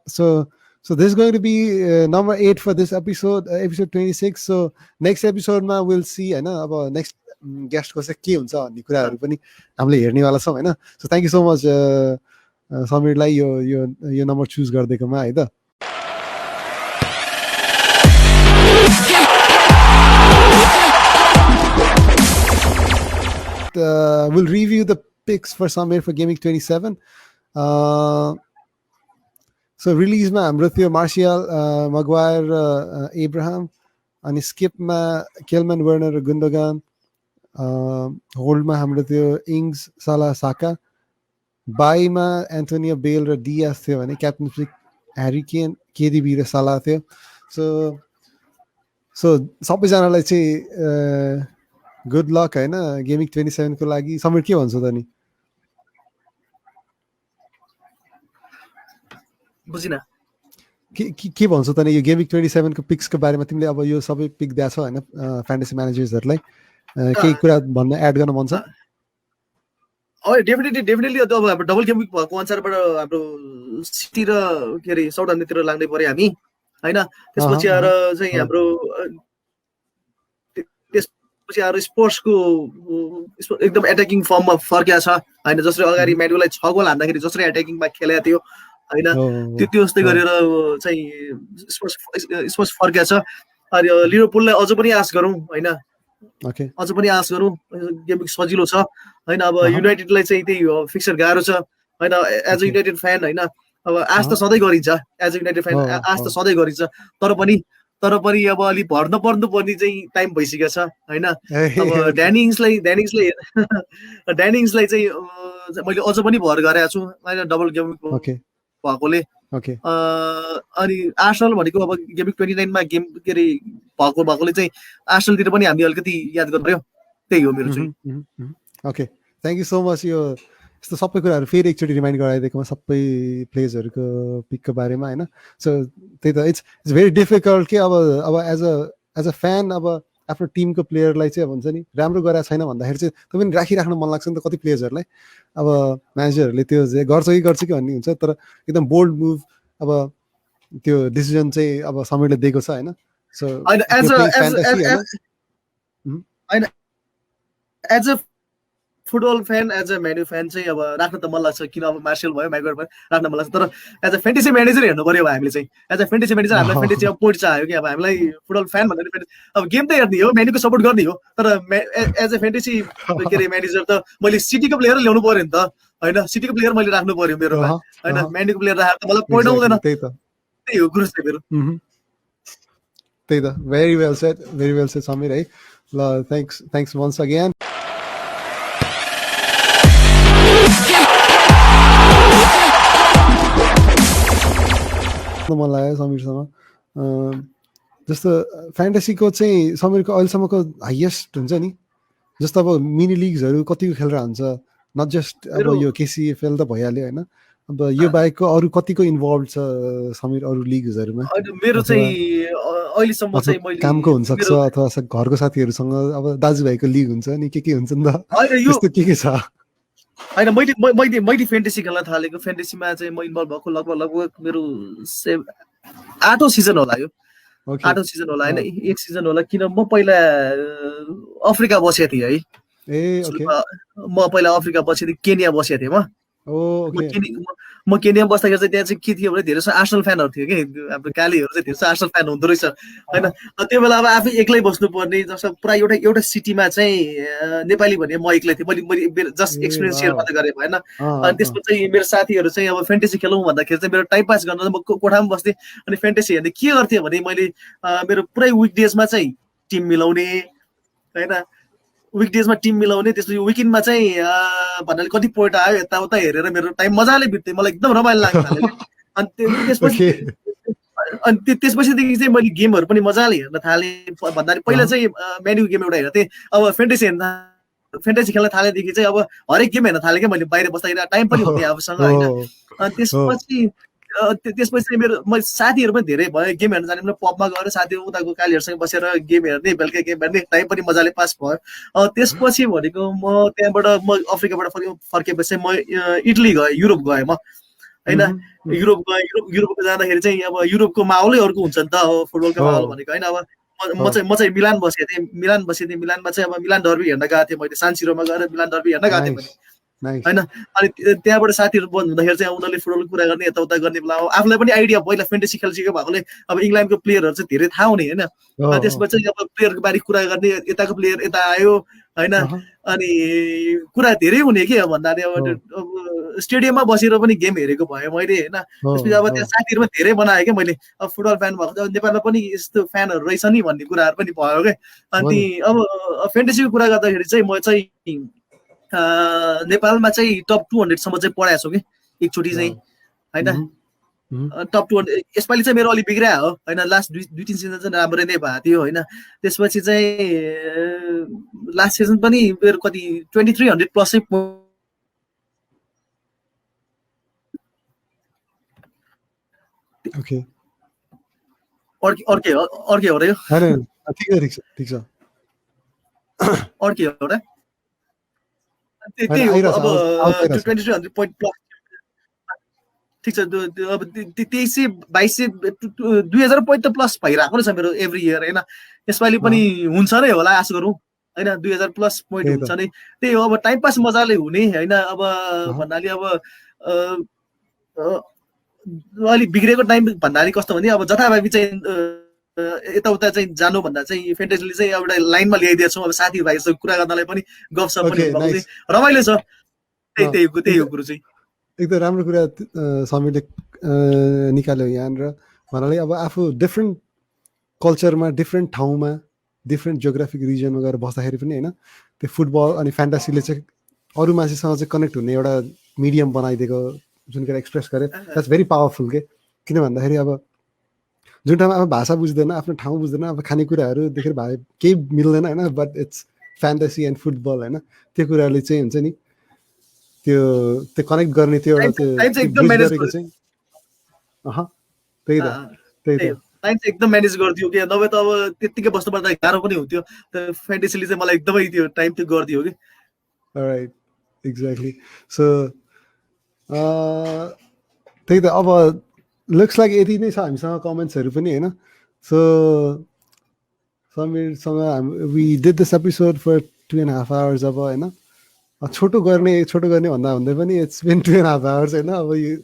So this is going to be number 8 for this episode 26. So next episode ma we'll see हैन अब next guest को चाहिँ के हुन्छ भन्ने कुराहरु पनि हामीले हेर्नेवाला छौं हैन। So thank you so much समीरलाई यो नम्बर चुज गर्दिएकोमा है त। We'll review the picks for Samir for Gaming 27. So release ma हाम्रो थियो मार्शियल, मगवायर, एब्राहम, अनि स्किपमा केलमन, वर्नर, गुन्डोगान, होल्डमा हाम्रो थियो इङ्ग्स, साला, साका, बाईमा एन्टोनियो, बेल र डियास थियो भने क्याप्टनसिप ह्यारी केन, केडीबी र साला थियो। सो सबैजनालाई चाहिँ गुड लक हैन गेमिङ 27 को लागि। समीर के भन्छौ त नि? बुझिन के भन्छौ त नि यो गेमिङ 27 को पिक्सको बारेमा? तिमीले अब यो सबै पिक दिएको छौ हैन फ्यान्टेसी म्यानेजर्सहरुलाई, केही कुरा भन्न एड गर्न मन छ? डेफिनेटली अब हाम्रो डबल गेमिङ भएको अनुसारबाट हाम्रो सिटी र के अरे साउथहम्पटनतिर लाग्दै पर्यो हामी हैन। त्यसपछि आएर चाहिँ हाम्रो त्यसपछि आएर स्पोर्ट्सको एकदम एट्याकिङ फर्ममा फर्किया छ हैन। जसरी अगाडि म्यानुलाई 6 गोल हान्दाखेरि जसरी एट्याकिङमा खेलेको थियो हैन, त्यो जस्तै गरेर चाहिँ स्पोर्ट्स फर्किया छ। अनि लिभरपुललाई अझ पनि आश गरौँ हैन, अझ पनि आश गरौँ, गेमिङ सजिलो छ हैन। अब युनाइटेडलाई चाहिँ त्यही हो, फिक्सर गाह्रो छ हैन। एज अ युनाइटेड फ्यान हैन, अब आश त सधैँ गरिन्छ, एज अ युनाइटेड फ्यान आश त सधैँ गरिन्छ, तर पनि अब अलि भर्न पर्नु पर्ने चाहिँ टाइम भइसकेको छ हैन। अब ड्यानिङ्सलाई चाहिँ मैले अझ पनि भर गरेको छु हैन डबल गेमिङ भएकोले। अनि आर्सेनल भनेको अब गेमिङ 29 मा गेम के अरे भएकोले चाहिँ आर्सेनलतिर पनि हामी अलिकति याद गर्नुपर्यो, त्यही हो मेरो चाहिँ। Okay, thank you so much. यो यस्तो सबै कुराहरू फेरि एकचोटि रिमाइन्ड गराइदिएकोमा सबै प्लेयर्सहरूको पिकको बारेमा हैन। सो त्यही त इट्स भेरी डिफिकल्ट कि अब एज अ फ्यान अब आफ्नो टिमको प्लेयरलाई चाहिँ अब हुन्छ नि राम्रो गरेको छैन भन्दाखेरि चाहिँ त्यो पनि राखिराख्नु मन लाग्छ नि त कति प्लेयर्सहरूलाई। अब म्यानेजरहरूले त्यो चाहिँ गर्छ कि भन्ने हुन्छ, तर एकदम बोल्ड मुभ अब त्यो डिसिजन चाहिँ अब समीरले दिएको छ हैन। So as a football fan, as a ManU fan चाहिँ अब राख्न त मन लाग्छ, किन अब मार्शल भयो, म्यागवायर भयो, राख्न मन लाग्छ। तर एज अ फ्यान्टेसी म्यानेजर हेर्नु पर्यो अब हामीले चाहिँ, एज अ फ्यान्टेसी म्यानेजर हामीलाई फ्यान्टेसी अब पोइन्ट चाहियो कि अब हामीलाई फुटबल फ्यान भन्दा अब गेम त हेर्ने हो, म्यान्युको सपोर्ट गर्ने हो, तर एज अ फ्यान्टेसी के अरे म्यानेजर त मैले सिटीको प्लेयर ल्याउनु पर्यो नि त हैन। सिटीको प्लेयर मैले राख्नु पर्यो मेरोमा हैन, म्यान्युको प्लेयर राखेर त मलाई पोइन्ट आउँदैन। त्यही हो गुरु चाहिँ मेरो। त्यही त, भेरी वेल सेड समीर है। ल थ्याङ्क्स वन्स अगेन। मन लाग्यो समीरसँग। जस्तो फ्यान्टेसीको चाहिँ समीरको अहिलेसम्मको हाइएस्ट हुन्छ नि, जस्तो अब मिनी लिग्सहरू कतिको खेलेर हुन्छ, नट जस्ट अब यो केसिएफएल त भइहाल्यो होइन, अब यो बाहेकको अरू कतिको इन्भल्भ छ समीर अरू लिग्सहरूमा? मेरो चाहिँ अहिलेसम्म चाहिँ मैले कामको हुनसक्छ अथवा घरको साथीहरूसँग अब दाजुभाइको लिग हुन्छ नि, के हुन्छ नि त, त्यस्तो के छ हैन। मैले फ्यान्टेसी खेल्न थालेको, फ्यान्टेसीमा चाहिँ म इन्भल्भ भएको लगभग मेरो 8औं सिजन होला, यो 8औं सिजन होला हैन, एक सिजन होला। किन म पहिला अफ्रिका बसेको थिएँ है, म पहिला अफ्रिका बसेको थिएँ, केन्या बसेको थिएँ म केन्या बस्दाखेरि चाहिँ त्यहाँ चाहिँ के थियो भने धेरै जसो आर्सेनल फ्यानहरू थियो कि, हाम्रो कालीहरू चाहिँ धेरै जसो आर्सेनल फ्यान हुँदो रहेछ हैन। त्यो बेला अब आफै एक्लै बस्नुपर्ने, जस्तो पुरा एउटा सिटीमा चाहिँ नेपाली भने म एक्लै थिएँ, मैले जस्ट एक्सपिरियन्स सेयर मात्रै गरेको हैन। अनि त्यसपछि चाहिँ मेरो साथीहरू चाहिँ अब फ्यान्टेसी खेलौँ भन्दाखेरि चाहिँ मेरो टाइम पास गर्न म कोठामा बस्थेँ, अनि फ्यान्टेसी हेर्दै के गर्थेँ भने मैले मेरो पुरै विकडेजमा चाहिँ टिम मिलाउने हैन, विकडेजमा टिम मिलाउने, त्यसपछि विकेन्डमा चाहिँ भन्नाले कति पोइन्ट आयो यताउता हेरेर मेरो टाइम मजाले बित्थ्यो, मलाई एकदम रमाइलो लाग्थ्यो। अनि त्यसपछिदेखि चाहिँ मैले गेमहरू पनि मजाले हेर्न थालेँ। भन्दाखेरि पहिला चाहिँ म्यान्यु गेम एउटा हेर्थेँ, अब फ्यान्टेसी हेर्न फ्यान्टेसी खेल्न थालेदेखि चाहिँ अब हरेक गेम हेर्न थालेँ क्या मैले, बाहिर बस्दाखेरि टाइम पनि हुन्थ्यो आफूसँग होइन। अनि त्यसपछि मेरो साथीहरू पनि धेरै भयो, गेम हेर्न जाने पबमा गएर साथीहरू उताको कालीहरूसँग बसेर गेम हेर्ने, बेलुका गेम हेर्ने, टाइम पनि मजाले पास भयो। त्यसपछि भनेको म त्यहाँबाट म अफ्रिकाबाट फर्केपछि म इटली गएँ, युरोप गएँ म होइन। युरोप जाँदाखेरि चाहिँ अब युरोपको माहौलै अर्को हुन्छ नि त अब फुटबलको माहौल भनेको होइन। अब म चाहिँ मिलान बसेको थिएँ, मिलानमा चाहिँ अब मिलान डर्बी हेर्न गएको थिएँ मैले, सान सिरोमा गएर मिलान डर्बी हेर्न गएको थिएँ मैले होइन। अनि त्यहाँबाट साथीहरू बन्द हुँदाखेरि चाहिँ उनीहरूले फुटबल कुरा गर्ने, यताउता गर्ने बेला आफूलाई पनि आइडिया पहिला फ्यान्टेसी खेलिसकेको भएकोले अब इङ्ल्यान्डको प्लेयरहरू चाहिँ धेरै थाहा हुने होइन। त्यसपछि अब प्लेयरको बारे कुरा गर्ने, यताको प्लेयर यता आयो होइन। अनि कुरा धेरै हुने कि भन्दाखेरि अब स्टेडियममा बसेर पनि गेम हेरेको भएँ मैले होइन। त्यसपछि अब त्यहाँ साथीहरू पनि धेरै बनाएँ क्या मैले, अब फुटबल फ्यान भएको चाहिँ नेपालमा पनि यस्तो फ्यानहरू रहेछ नि भन्ने कुराहरू पनि भयो क्या। अनि अब फ्यान्टेसीको कुरा गर्दाखेरि चाहिँ म चाहिँ नेपालमा चाहिँ टप 200 सम्म चाहिँ पढाएको छु कि एकचोटि चाहिँ होइन। टप 200 यसपालि चाहिँ मेरो अलिक बिग्रिया हो होइन। लास्ट दुई तिन सिजन चाहिँ राम्रै नै भएको थियो होइन। त्यसपछि चाहिँ लास्ट सिजन पनि मेरो कति 2300 प्लस चाहिँ अर्के हो र यो ठिक छ अर्के हो र त्यही हो अब 2300 पोइन्ट प्लस ठिक छ। अब 2300 2200 2000 पोइन्ट त प्लस भइरहेको नै छ मेरो एभ्री इयर होइन। यसपालि पनि हुन्छ नै होला आशा गरौँ होइन, 2000 प्लस पोइन्ट हुन्छ नै। त्यही हो अब टाइम पास मजाले हुने होइन। अब भन्नाले अब अलिक बिग्रेको टाइम भन्दाखेरि कस्तो भने अब जथाभावी चाहिँ यताउता चाहिँ जानु भन्दा चाहिँ फ्यान्टेसीले चाहिँ एउटा लाइनमा ल्याइदिएको छौँ। अब साथीभाइसँग कुरा गर्नलाई पनि गफसप पनि रमाइलो छ। त्यही हो कुरो चाहिँ एकदम राम्रो कुरा समीरले निकाल्यो यहाँनिर। भन्नाले अब आफू डिफ्रेन्ट कल्चरमा, डिफ्रेन्ट ठाउँमा, डिफ्रेन्ट जियोग्राफिक रिजनमा गएर बस्दाखेरि पनि होइन, त्यो फुटबल अनि फ्यान्टासीले चाहिँ अरू मान्छेसँग चाहिँ कनेक्ट हुने एउटा मिडियम बनाइदिएको, जुन कुरा एक्सप्रेस गरे द्याट्स भेरी पावरफुल के। किन भन्दाखेरि अब जुन ठाउँमा अब भाषा बुझ्दैन, आफ्नो ठाउँ बुझ्दैन, अब खानेकुराहरूदेखि भए केही मिल्दैन होइन, but it's fantasy and football होइन। त्यो कुराहरूले चाहिँ हुन्छ नि त्यो कनेक्ट गर्ने त्यो एउटा त्यो गरेको चाहिँ त्यही त टाइम चाहिँ एकदम म्यानेज गरिदियो कि, नभए त अब त्यत्तिकै बस्नुपर्दा गाह्रो पनि हुन्थ्यो। फ्यान्टेसीले चाहिँ मलाई एकदमै त्यो टाइम त्यो गरिदियो कि। Right, exactly. सो त्यही त अब लुक्स लाइक यति नै छ हामीसँग कमेन्ट्सहरू पनि होइन। सो समीरसँग we did this episode for 2.5 hours अब होइन। छोटो गर्ने भन्दा हुँदै पनि इट्स बिन 2.5 hours होइन। अब यो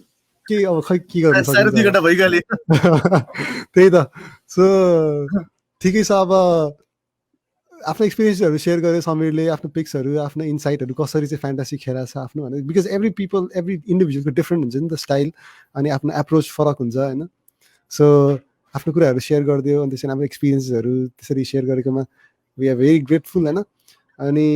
के अब खै के गर्नु सक्छ त्यही त। सो ठिकै छ। अब आफ्नो एक्सपिरियन्सहरू सेयर गर्यो समीरले, आफ्नो पिक्सहरू, आफ्नो इन्साइटहरू कसरी चाहिँ फ्यान्टासी खेला छ आफ्नो भने, बिकज एभ्री इन्डिभिजुअलको डिफ्रेन्ट हुन्छ नि त स्टाइल, अनि आफ्नो एप्रोच फरक हुन्छ होइन। सो आफ्नो कुराहरू सेयर गरिदियो, अनि त्यसरी हाम्रो एक्सपिरियन्सहरू त्यसरी सेयर गरेकोमा वी आर भेरी ग्रेटफुल होइन। अनि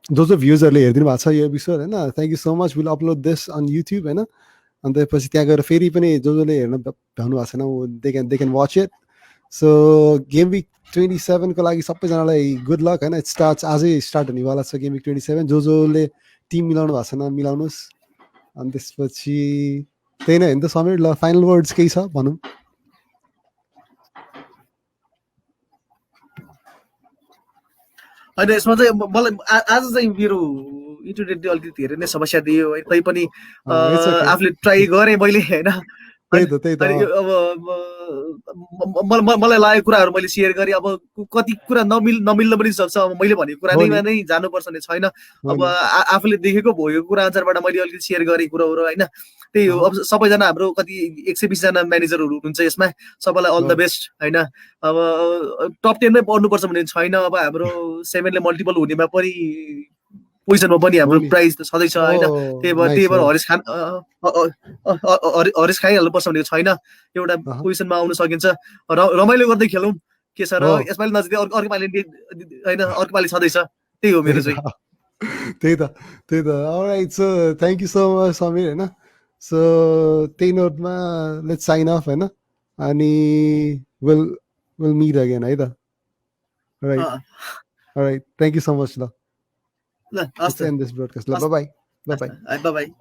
जो भ्युजहरूले हेरिदिनु भएको छ यो एपिसोड होइन, thank you so much. Will upload this on YouTube होइन। अनि त्यसपछि त्यहाँ गएर फेरि पनि जसले हेर्न भ्याउनु भएको छैन they can watch it. So game week 27 को लागि सबैजनालाई गुड लक होइन। इट स्टार्ट्स आजै स्टार्ट हुनेवाला छ गेम विक 27। जसले टिम मिलाउनु भएको छैन मिलाउनुहोस्। अनि त्यसपछि त्यही नै होइन त समीर, ल फाइनल वर्ड्स केही छ भनौँ? होइन यसमा चाहिँ मलाई आज चाहिँ मेरो इन्टरनेटले अलिकति धेरै नै समस्या दियो है। तैपनि आफूले ट्राई गरेँ मैले होइन। अब मलाई लागेको कुराहरू मैले सेयर गरेँ। अब कति कुरा नमिल्न पनि सक्छ। अब मैले भनेको कुरा नै जानुपर्छ भने छैन। अब आफूले देखेको भोगेको कुरा अनुसारबाट मैले अलिकति सेयर गरेँ कुराहरू होइन। त्यही हो। अब सबैजना हाम्रो कति 120 जना म्यानेजरहरू हुनुहुन्छ यसमा, सबैलाई अल द बेस्ट होइन। अब टप 10 मै पढ्नुपर्छ भन्ने छैन। अब हाम्रो 7ले मल्टिपल हुनेमा पनि पोजिसनमा पनि हाम्रो प्राइज त छँदैछ होइन। त्यही भएर हरेस खाइहाल्नुपर्छ भन्ने छैन। एउटा पोजिसनमा आउन सकिन्छ। रमाइलो गर्दै खेलौँ के छ र। यसपालि नजिकै अर्को पालि होइन, अर्को पालि छँदैछ। त्यही हो मेरो चाहिँ। त्यही त। All right, so thank you so much Samir होइन। सो त्यही नोटमा लेट्स साइन अफ होइन। अनि विल मिट अगेन है त। Right, thank you so much ल। ल हस् Let's end this broadcast. Bye bye. Bye bye. By by